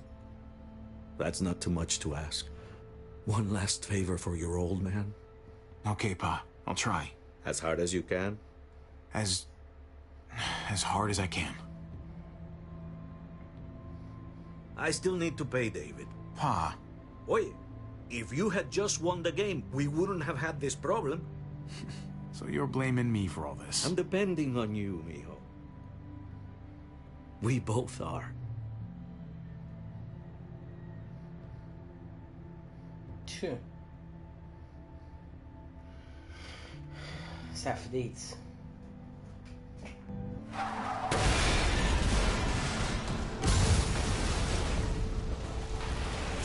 That's not too much to ask. One last favor for your old man. Okay, Pa. I'll try. As hard as you can? As hard as I can. I still need to pay David. Pa. Oye, if you had just won the game, we wouldn't have had this problem. So you're blaming me for all this? I'm depending on you, mijo. We both are. Tjoe. Está fedido.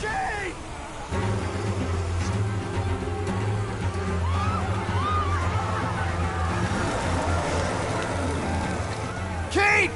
Jay! Kate!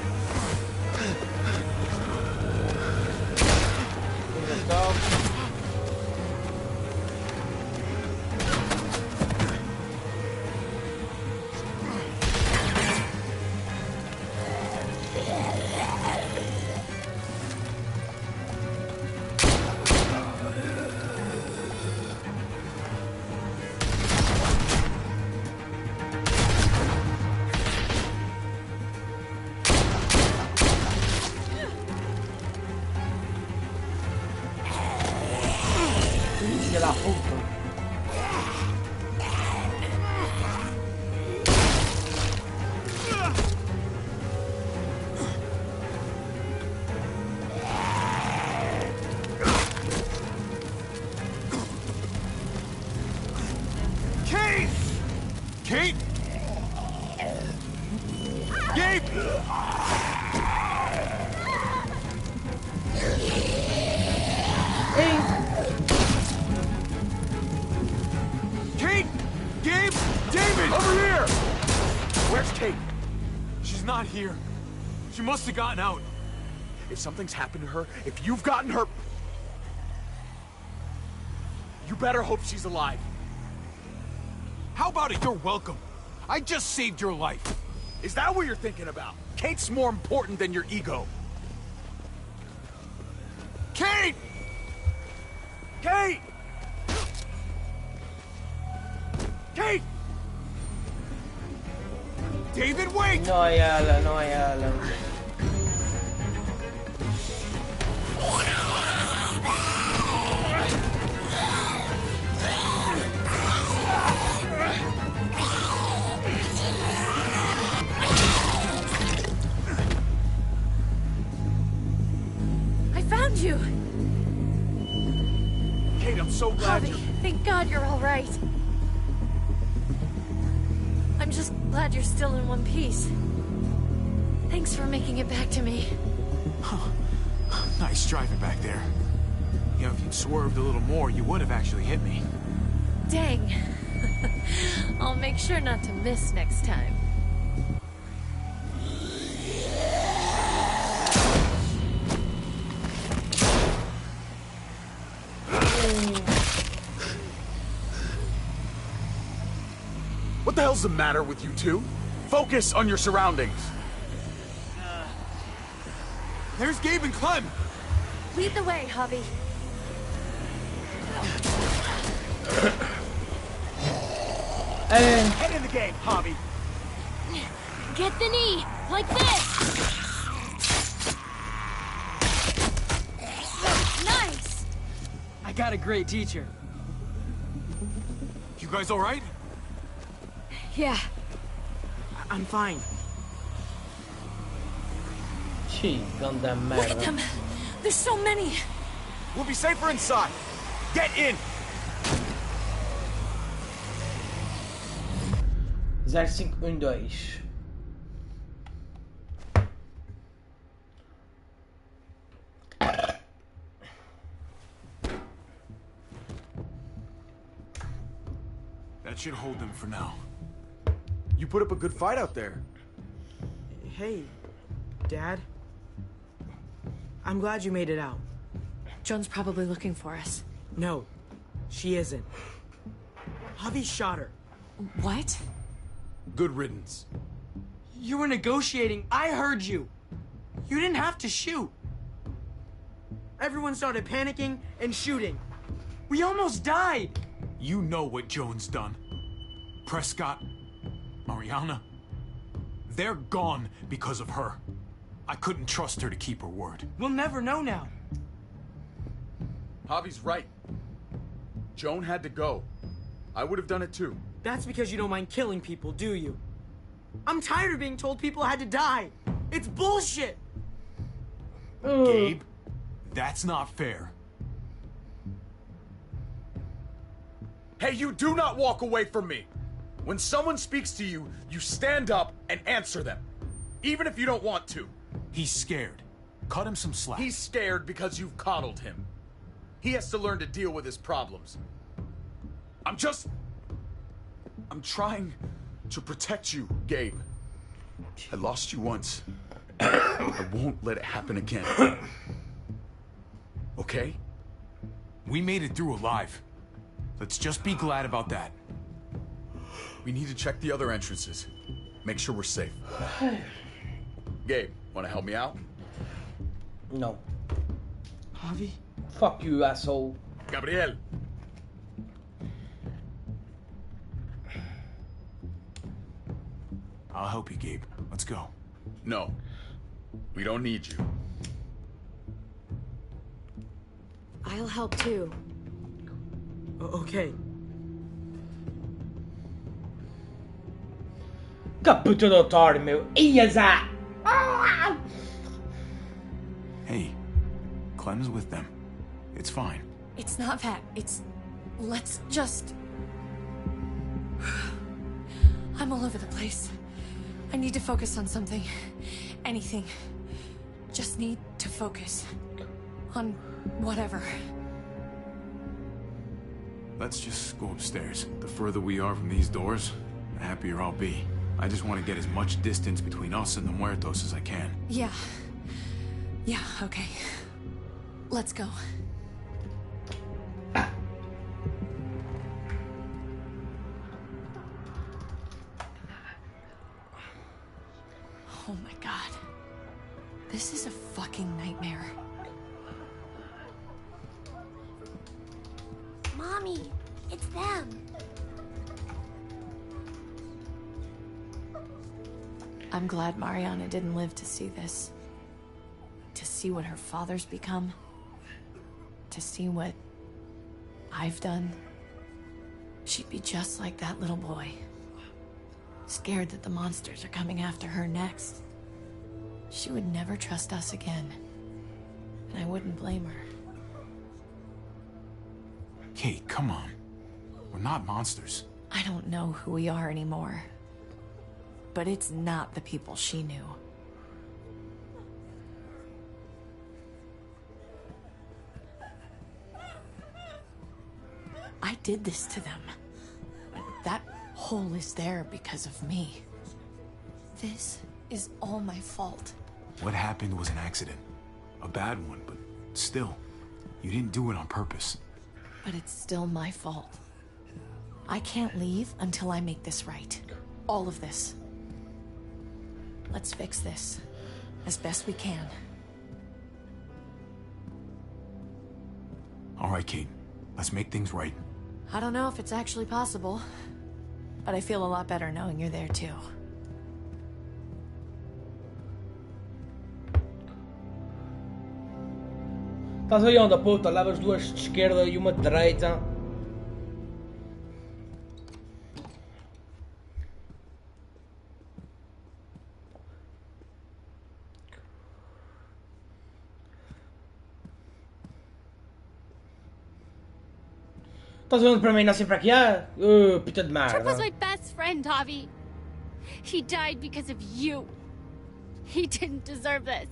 La puta. Kate! Kate! Gabe! Kate! Gabe! David! Over here! Where's Kate? She's not here. She must have gotten out. If something's happened to her, if you've gotten her... You better hope she's alive. How about it? You're welcome. I just saved your life. Is that what you're thinking about? Kate's more important than your ego. Kate! Kate! Kate! David, wait! No hay ala, no hay ala. I found you! Kate, I'm so glad Javi, thank God you're all right. I'm just glad you're still in one piece. Thanks for making it back to me. Nice driving back there. You know, if you'd swerved a little more, you would have actually hit me. Dang. I'll make sure not to miss next time. What the hell's the matter with you two? Focus on your surroundings. There's Gabe and Clem! Lead the way, Javi. Head in the game, Javi! Get the knee, like this! Nice! I got a great teacher. You guys alright? Yeah. I'm fine. Gee, ganda Look at merda. them! There's so many! We'll be safer inside. Get in! 0512. That should hold them for now. You put up a good fight out there. Hey, Dad. I'm glad you made it out. Joan's probably looking for us. No, she isn't. Javi shot her. What? Good riddance. You were negotiating. I heard you. You didn't have to shoot. Everyone started panicking and shooting. We almost died. You know what Joan's done. Prescott, Mariana, they're gone because of her. I couldn't trust her to keep her word. We'll never know now. Javi's right. Joan had to go. I would have done it too. That's because you don't mind killing people, do you? I'm tired of being told people had to die. It's bullshit. Gabe, that's not fair. Hey, you do not walk away from me. When someone speaks to you, you stand up and answer them. Even if you don't want to. He's scared. Cut him some slack. He's scared because you've coddled him. He has to learn to deal with his problems. I'm trying to protect you, Gabe. I lost you once. I won't let it happen again. Okay? We made it through alive. Let's just be glad about that. We need to check the other entrances. Make sure we're safe. Gabe, want to help me out? No. Javi? Fuck you, asshole. Gabriel. I'll help you, Gabe. Let's go. No. We don't need you. I'll help too. Okay. Caputo do otário, meu. Ia já! Hey, Clem's with them. It's fine. It's not that. It's... Let's just... I'm all over the place. I need to focus on something. Anything. Just need to focus. On whatever. Let's just go upstairs. The further we are from these doors, the happier I'll be. I just want to get as much distance between us and the Muertos as I can. Yeah. Yeah, okay. Let's go. Mommy, it's them. I'm glad Mariana didn't live to see this. To see what her father's become. To see what I've done. She'd be just like that little boy. Scared that the monsters are coming after her next. She would never trust us again. And I wouldn't blame her. Kate, come on. We're not monsters. I don't know who we are anymore. But it's not the people she knew. I did this to them. That hole is there because of me. This is all my fault. What happened was an accident. A bad one, but still. You didn't do it on purpose. But it's still my fault. I can't leave until I make this right. All of this. Let's fix this. As best we can. All right, Kate. Let's make things right. I don't know if it's actually possible. But I feel a lot better knowing you're there too. Estás aí onde, puta? Levas duas de esquerda e uma de direita. Estás olhando para mim, não sei para aqui, ah? Puta de merda. Trip was my best friend, Javi. He died because of you. He didn't deserve this.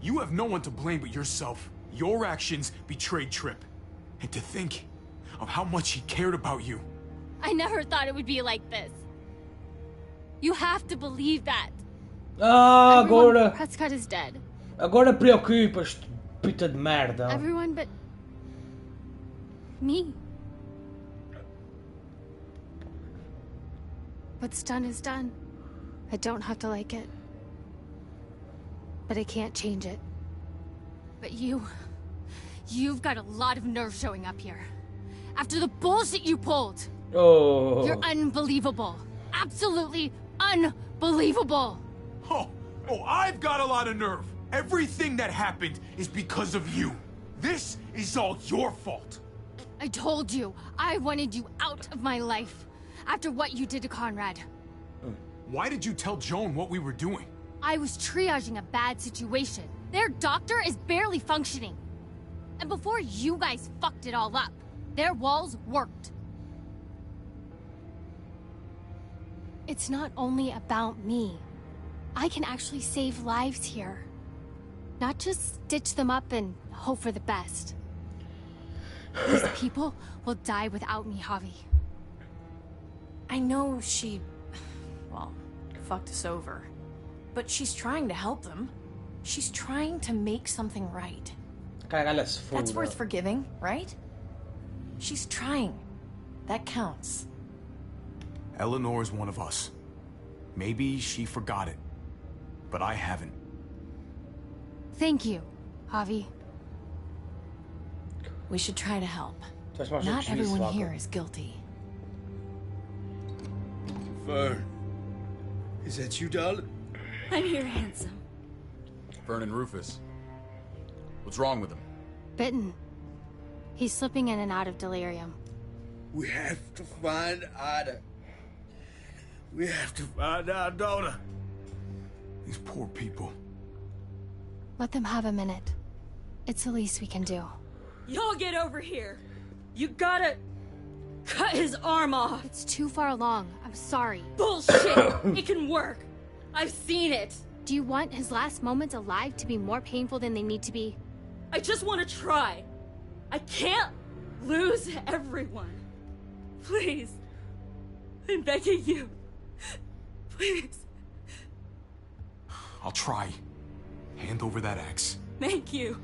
You have no one to blame but yourself. Your actions betrayed Trip. And to think of how much he cared about you. I never thought it would be like this. You have to believe that. Ah, Everyone agora. but Prescott is dead. Agora preocupas-te, puta de merda. Everyone but me. What's done is done. I don't have to like it. But I can't change it. But you've got a lot of nerve showing up here. After the bullshit you pulled. Oh. You're unbelievable. Absolutely unbelievable. Oh, I've got a lot of nerve. Everything that happened is because of you. This is all your fault. I told you, I wanted you out of my life. After what you did to Conrad. Why did you tell Joan what we were doing? I was triaging a bad situation. Their doctor is barely functioning. And before you guys fucked it all up, their walls worked. It's not only about me. I can actually save lives here. Not just stitch them up and hope for the best. These people will die without me, Javi. I know she... well, fucked us over. But she's trying to help them. She's trying to make something right. That's worth forgiving, right? She's trying. That counts. Eleanor's one of us. Maybe she forgot it. But I haven't. Thank you, Javi. We should try to help. Not everyone here is guilty. Fern. Is that you, darling? I'm here, handsome. Fern and Rufus. What's wrong with him? Bitten. He's slipping in and out of delirium. We have to find Ada. We have to find our daughter. These poor people. Let them have a minute. It's the least we can do. Y'all get over here. You gotta cut his arm off. It's too far along. I'm sorry. Bullshit! It can work. I've seen it. Do you want his last moments alive to be more painful than they need to be? I just want to try. I can't lose everyone. Please. I'm begging you. Please. I'll try. Hand over that axe. Thank you.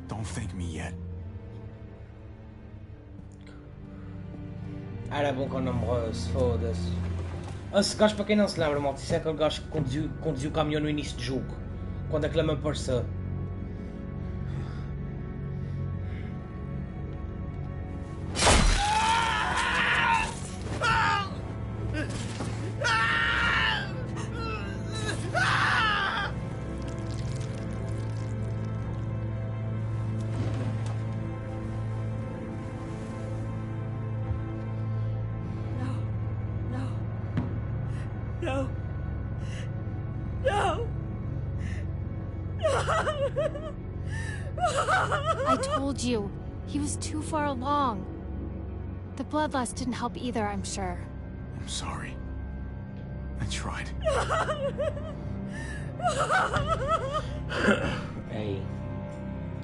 Don't thank me yet. Era bom quando namorou-se, foda-se. Esse gajo, para quem não se lembra, malta, isso é aquele gajo que conduziu o caminhão no início do jogo. Quando aquilo me apareceu. I told you, he was too far along. The bloodlust didn't help either, I'm sure. I'm sorry. I tried. Hey.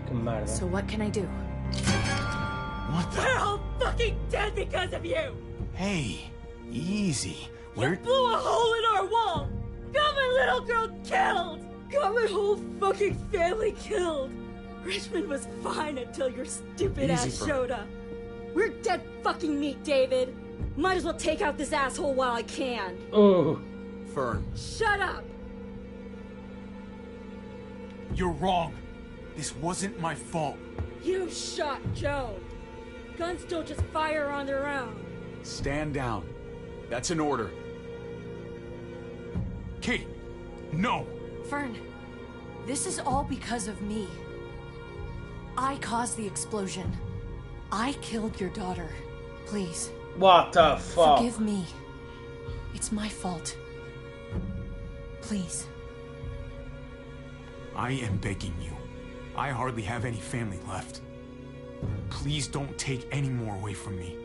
Que merda. So what can I do? What the? We're all fucking dead because of you! Hey, easy. You blew a hole in our wall! Got my little girl killed! Got my whole fucking family killed! Richmond was fine until your stupid ass showed up. We're dead fucking meat, David. Might as well take out this asshole while I can. Oh. Fern. Shut up! You're wrong. This wasn't my fault. You shot Joe. Guns don't just fire on their own. Stand down. That's an order. Kate, no. Fern, this is all because of me. I caused the explosion. I killed your daughter. Please. What the fuck? Forgive me. It's my fault. Please. I am begging you. I hardly have any family left. Please don't take any more away from me.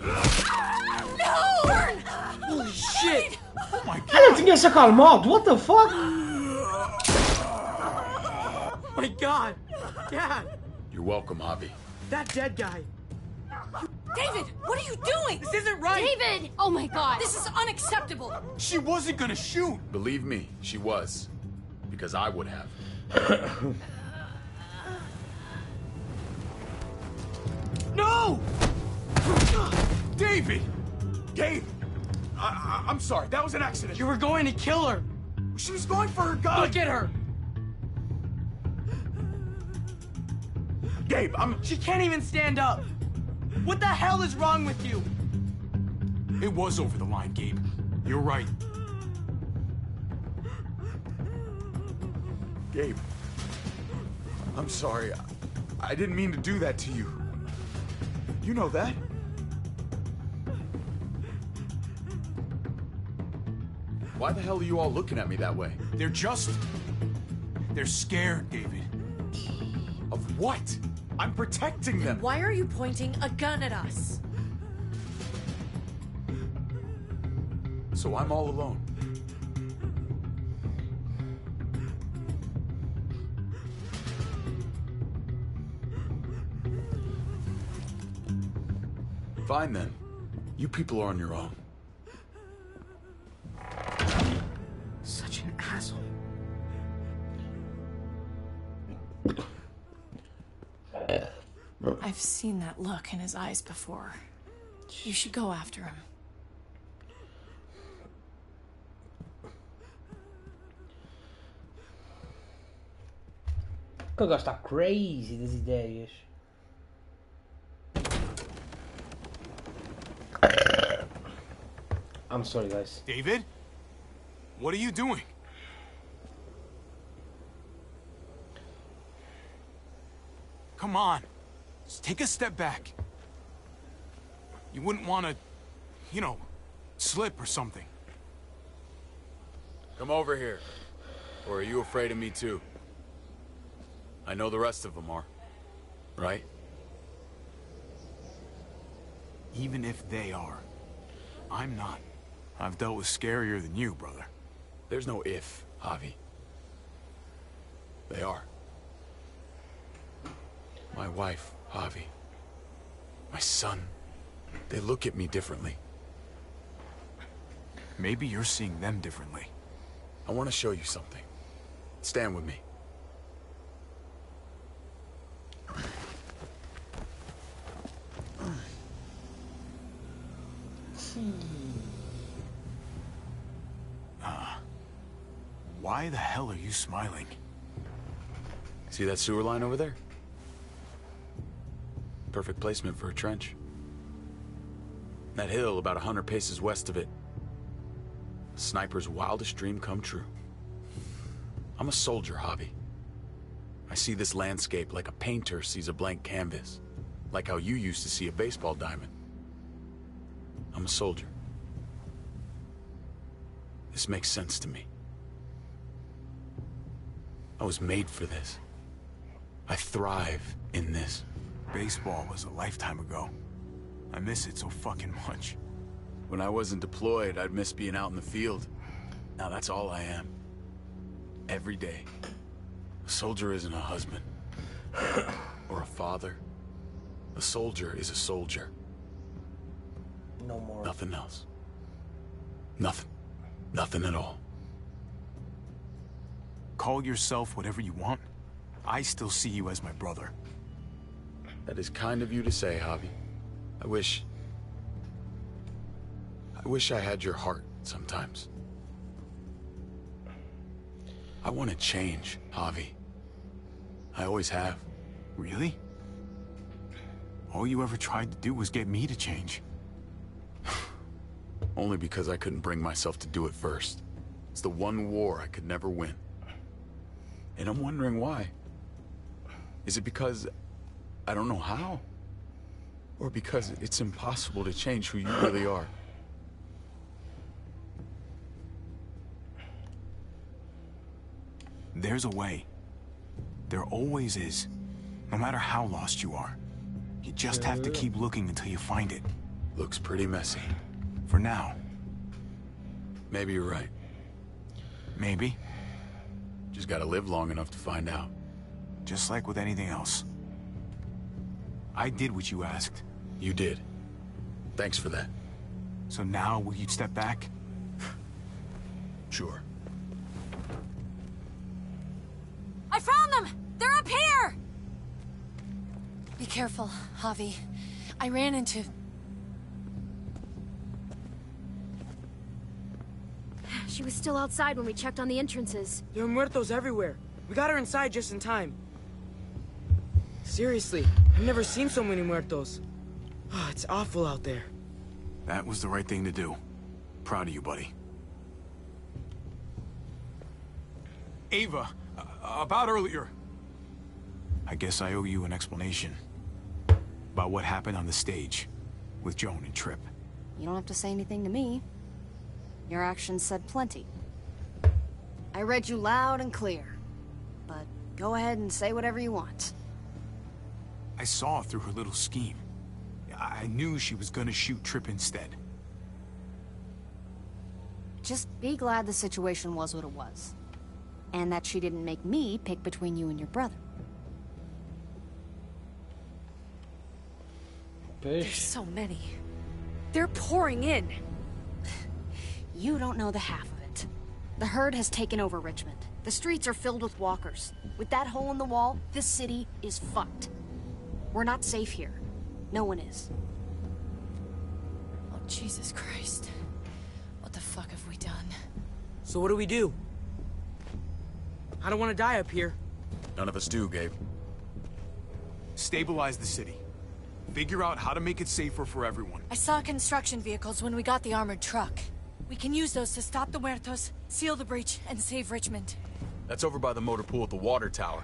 No! Fern! Holy shit! Oh my god! Ela tinha se acalmado, what the fuck? My god! Dad! You're welcome, Javi. That dead guy! David, what are you doing? This isn't right! David! Oh my god. This is unacceptable! She wasn't gonna shoot! Believe me, she was. Because I would have. No! David! Gabe! I'm sorry, that was an accident. You were going to kill her! She was going for her gun! Look at her! Gabe, She can't even stand up! What the hell is wrong with you? It was over the line, Gabe. You're right. Gabe. I'm sorry. I didn't mean to do that to you. You know that. Why the hell are you all looking at me that way? They're scared, David. Of what? I'm protecting them. Why are you pointing a gun at us? So I'm all alone. Fine then. You people are on your own. Such an asshole. I've seen that look in his eyes before. You should go after him. O gajo está crazy das ideias. I'm sorry, guys. David? What are you doing? Come on. Just take a step back. You wouldn't want to, you know, slip or something. Come over here. Or are you afraid of me too? I know the rest of them are. Right? Even if they are, I'm not. I've dealt with scarier than you, brother. There's no if, Javi. They are. My wife, Javi. My son. They look at me differently. Maybe you're seeing them differently. I want to show you something. Stand with me. Why the hell are you smiling? See that sewer line over there? Perfect placement for a trench. That hill about 100 paces west of it. A sniper's wildest dream come true. I'm a soldier, Javi. I see this landscape like a painter sees a blank canvas. Like how you used to see a baseball diamond. I'm a soldier. This makes sense to me. I was made for this. I thrive in this. Baseball was a lifetime ago. I miss it so fucking much. When I wasn't deployed, I'd miss being out in the field. Now that's all I am. Every day. A soldier isn't a husband. Or a father. A soldier is a soldier. No more. Nothing else. Nothing. Nothing at all. Call yourself whatever you want. I still see you as my brother. That is kind of you to say, Javi. I wish I had your heart sometimes. I want to change, Javi. I always have. Really? All you ever tried to do was get me to change. Only because I couldn't bring myself to do it first. It's the one war I could never win. And I'm wondering why. Is it because I don't know how? Or because it's impossible to change who you really are? There's a way. There always is. No matter how lost you are. You just have to keep looking until you find it. Looks pretty messy. For now. Maybe you're right. Maybe. Just gotta live long enough to find out. Just like with anything else. I did what you asked. You did. Thanks for that. So now, will you step back? Sure. I found them! They're up here! Be careful, Javi. I ran into... She was still outside when we checked on the entrances. There are muertos everywhere. We got her inside just in time. Seriously, I've never seen so many muertos. Oh, it's awful out there. That was the right thing to do. Proud of you, buddy. Ava, about earlier. I guess I owe you an explanation. About what happened on the stage with Joan and Tripp. You don't have to say anything to me. Your actions said plenty. I read you loud and clear. But go ahead and say whatever you want. I saw through her little scheme. I knew she was gonna shoot Tripp instead. Just be glad the situation was what it was. And that she didn't make me pick between you and your brother. There's so many. They're pouring in. You don't know the half of it. The herd has taken over Richmond. The streets are filled with walkers. With that hole in the wall, this city is fucked. We're not safe here. No one is. Oh, Jesus Christ. What the fuck have we done? So what do? I don't want to die up here. None of us do, Gabe. Stabilize the city. Figure out how to make it safer for everyone. I saw construction vehicles when we got the armored truck. We can use those to stop the muertos, seal the breach, and save Richmond. That's over by the motor pool at the water tower.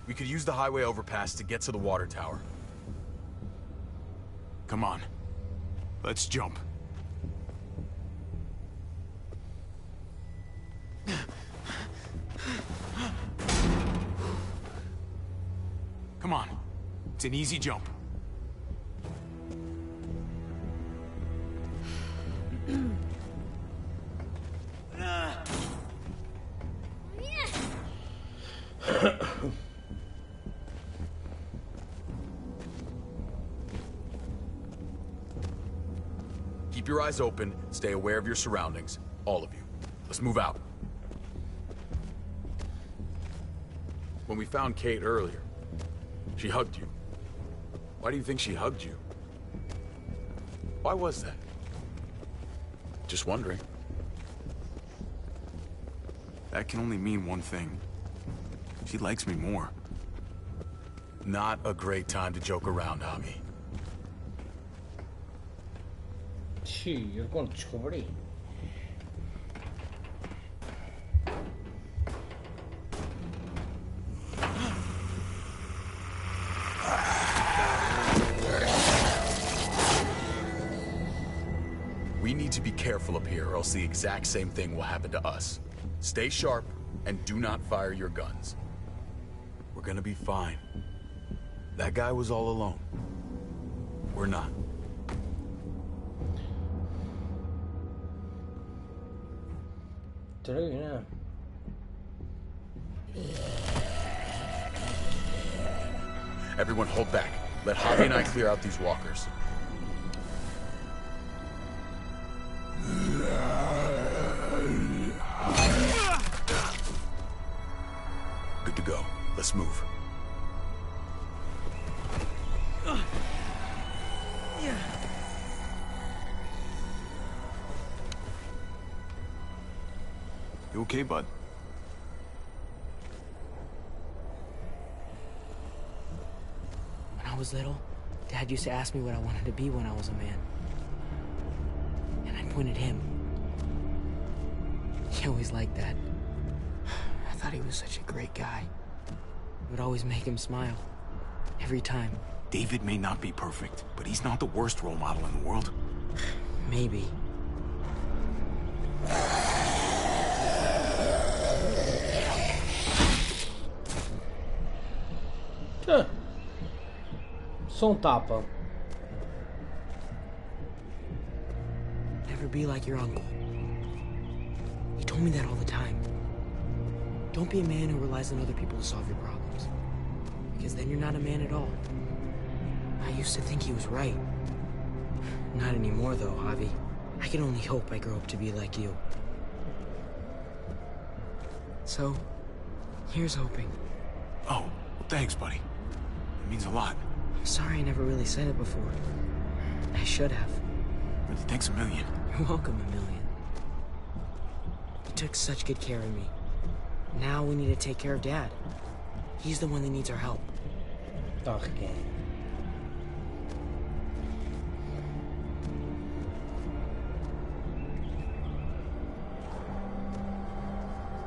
We could use the highway overpass to get to the water tower. Come on. Let's jump. Come on. It's an easy jump. Keep your eyes open, stay aware of your surroundings. All of you. Let's move out. When we found Kate earlier, she hugged you. Why do you think she hugged you? Why was that? Just wondering. That can only mean one thing. She likes me more. Not a great time to joke around, Javi. Gee, you're going chubby. We need to be careful. careful up here, or else the exact same thing will happen to us. Stay sharp, and do not fire your guns. We're gonna be fine. That guy was all alone. We're not. True, yeah. Everyone hold back. Let Javi and I clear out these walkers. Good to go. Let's move. You okay, bud? When I was little, Dad used to ask me what I wanted to be when I was a man. And I'd point at him. He always liked that. I thought he was such a great guy. It would always make him smile. Every time. David may not be perfect, but he's not the worst role model in the world. Maybe. Só tapa. Never be like your uncle. He told me that all the time. Don't be a man who relies on other people to solve your problems. Because then you're not a man at all. I used to think he was right. Not anymore, though, Javi. I can only hope I grow up to be like you. So, here's hoping. Oh, thanks, buddy. It means a lot. I'm sorry I never really said it before. I should have. Really, thanks a million. You're welcome, a million. You took such good care of me. Now we need to take care of Dad. He's the one that needs our help. Tá again.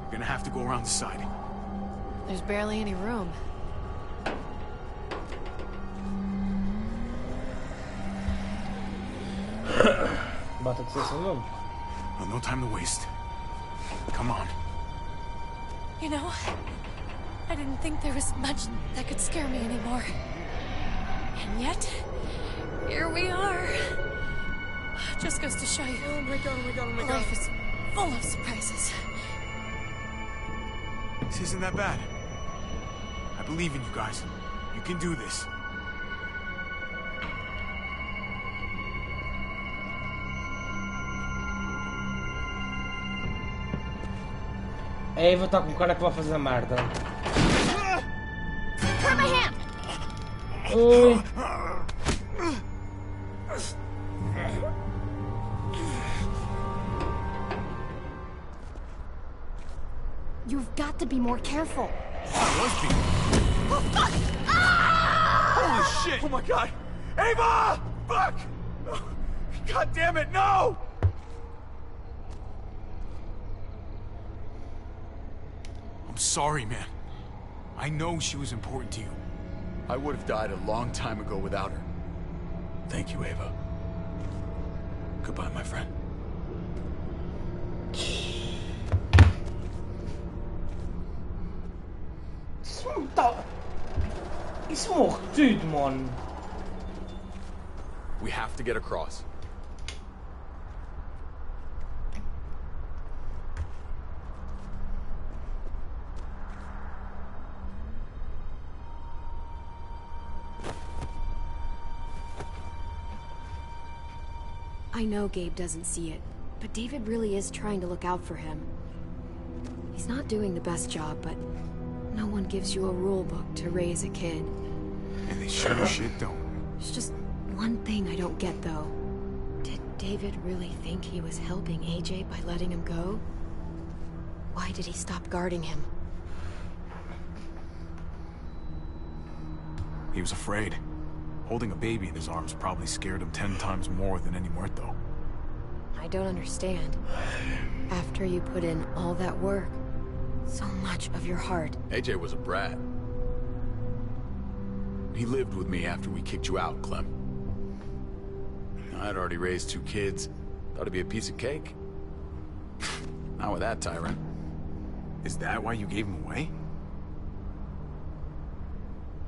We're gonna have to go around the side. There's barely any room. Bate que se não. Well, no time to waste. Come on. You know, I didn't think there was much that could scare me anymore. And yet, here we are. Just goes to show you. Oh my god, oh my god, oh my god. Life is full of surprises. This isn't that bad. I believe in you guys. You can do this. A Eva tá com cara que vai fazer merda. Turn my hand! Oi. You've got to be more careful. Oh, fuck! Holy shit! Oh my god! Ava! Fuck! God damn it, no! I'm sorry, man. I know she was important to you. I would have died a long time ago without her. Thank you, Ava. Goodbye, my friend. Isso morre tudo, mano. We have to get across. I know Gabe doesn't see it, but David really is trying to look out for him. He's not doing the best job, but no one gives you a rule book to raise a kid. And they sure as shit don't. There's just one thing I don't get, though. Did David really think he was helping AJ by letting him go? Why did he stop guarding him? He was afraid. Holding a baby in his arms probably scared him 10 times more than any muerto. I don't understand. After you put in all that work, so much of your heart. AJ was a brat. He lived with me after we kicked you out, Clem. I'd already raised 2 kids. Thought it'd be a piece of cake. Not with that tyrant. Is that why you gave him away?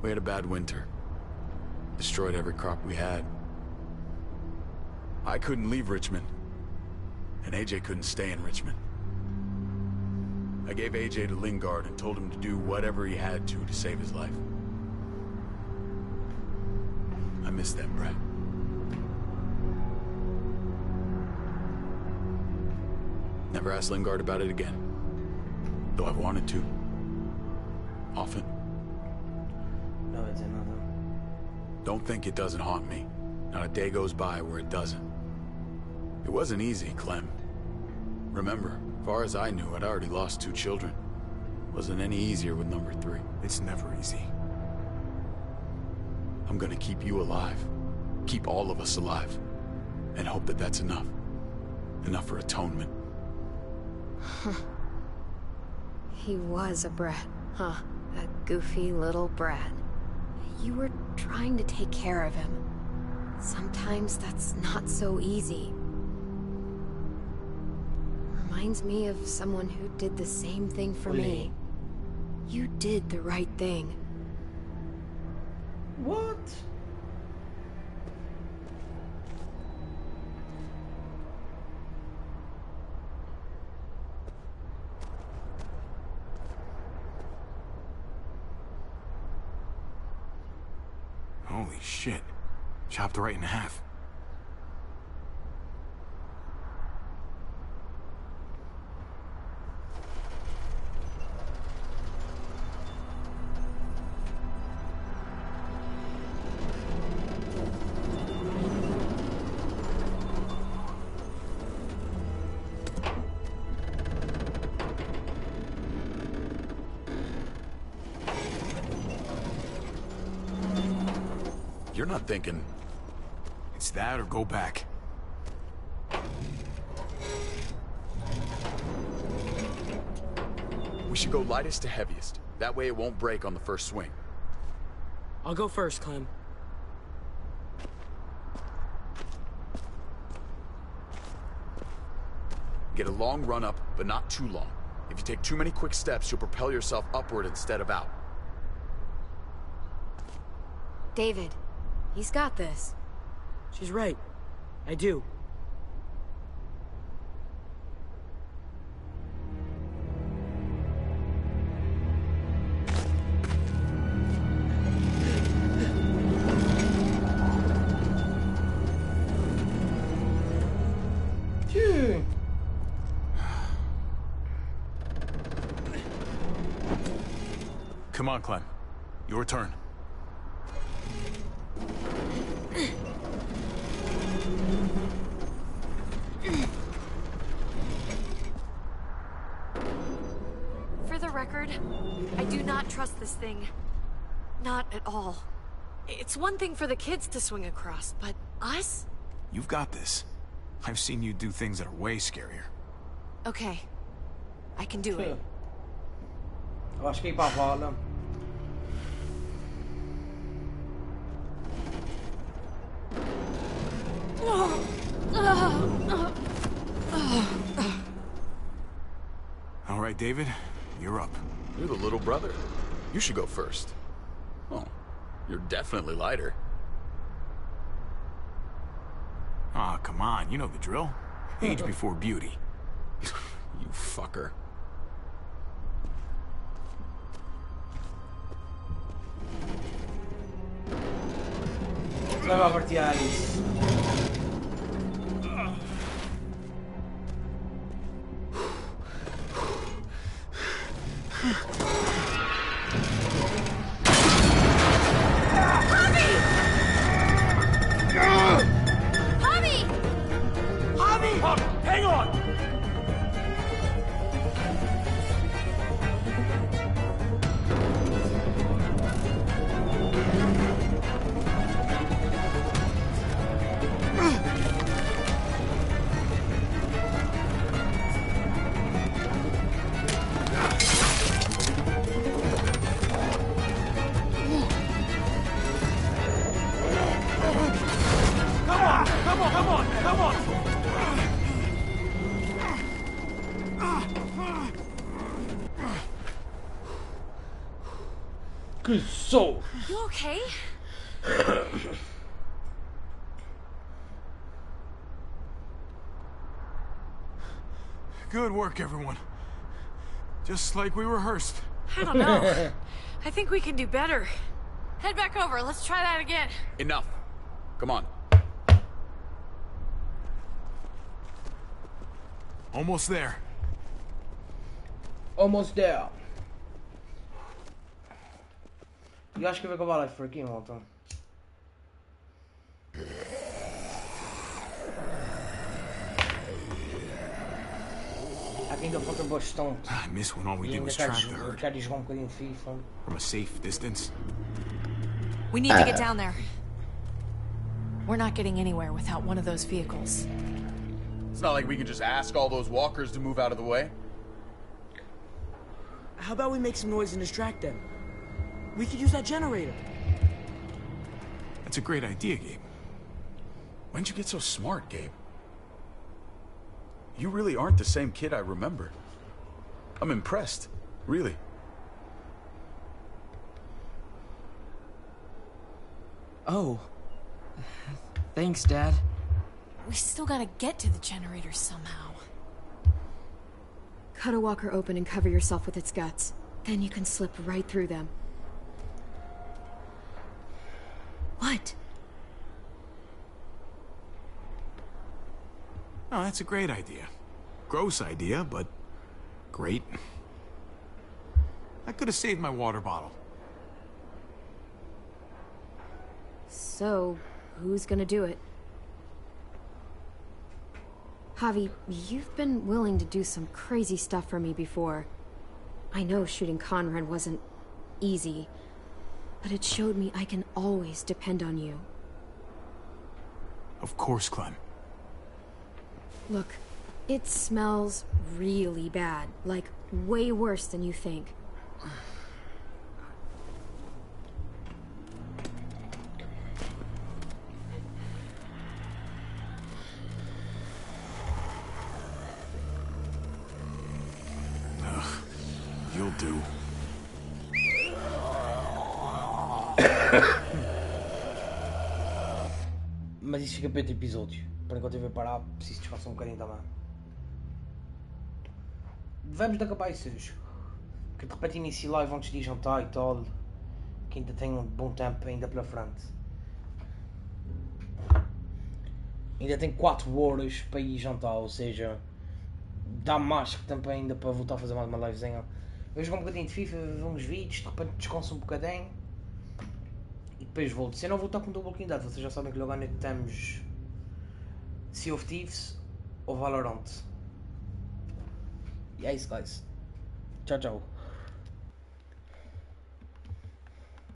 We had a bad winter. Destroyed every crop we had. I couldn't leave Richmond. And AJ couldn't stay in Richmond. I gave AJ to Lingard and told him to do whatever he had to save his life. I miss them, Brett. Never asked Lingard about it again. Though I've wanted to. Often. No, it's another. Don't think it doesn't haunt me. Not a day goes by where it doesn't. It wasn't easy, Clem. Remember, far as I knew, I'd already lost 2 children. Wasn't any easier with number 3. It's never easy. I'm gonna keep you alive. Keep all of us alive. And hope that that's enough. Enough for atonement. He was a brat, huh? A goofy little brat. You were trying to take care of him. Sometimes that's not so easy. Reminds me of someone who did the same thing for me. You did the right thing. What? Holy shit. Chopped right in half. You're not thinking... It's that or go back. We should go lightest to heaviest. That way it won't break on the first swing. I'll go first, Clem. Get a long run up, but not too long. If you take too many quick steps, you'll propel yourself upward instead of out. David, he's got this. She's right. I do. Come on, Clem. Your turn. For the record, I do not trust this thing. Not at all. It's one thing for the kids to swing across, but us? You've got this. I've seen you do things that are way scarier. Okay. I can do it. Eu acho que ir pra vala. All right, David, you're up. You're the little brother. You should go first. Oh, you're definitely lighter. Ah, come on, you know the drill. Age before beauty. You fucker. Leva a partir a Alice. Hang on! Que sou? You okay? Good work, everyone. Just like we rehearsed. I don't know. I think we can do better. Head back over. Let's try that again. Enough. Come on. Almost there. Almost there. E acho que vai acabar a live por aqui, malta. Aqui ainda falta bastante. I miss when all we E did ainda was trap the quero herd jogar um bocadinho de FIFA. from a safe distance. We need to get down there. We're not getting anywhere without one of those vehicles. It's not like we can just ask all those walkers to move out of the way. How about we make some noise and distract them? We could use that generator. That's a great idea, Gabe. When'd you get so smart, Gabe? You really aren't the same kid I remember. I'm impressed, really. Oh. Thanks, Dad. We still gotta get to the generator somehow. Cut a walker open and cover yourself with its guts. Then you can slip right through them. What? Oh, that's a great idea. Gross idea, but great. I could have saved my water bottle. So, who's gonna do it? Javi, you've been willing to do some crazy stuff for me before. I know shooting Conrad wasn't easy, but it showed me I can always depend on you. Of course, Clem. Look, it smells really bad, like way worse than you think. You'll do. Mas isso fica para outro episódio. Por enquanto eu vou parar, preciso descansar um bocadinho também. Vamos de acabar isso hoje. Que de repente inicie live antes de jantar e tal. Que ainda tenho um bom tempo ainda pela frente. Ainda tenho 4 horas para ir jantar, ou seja, dá mais que tempo ainda para voltar a fazer mais uma livezinha. Eu jogo um bocadinho de FIFA, ver uns vídeos, de repente descanso um bocadinho e depois volto. Se eu não voltar com Double King Dead, vocês já sabem que logo à noite temos Sea of Thieves ou Valorant. E é isso, guys. Tchau, tchau.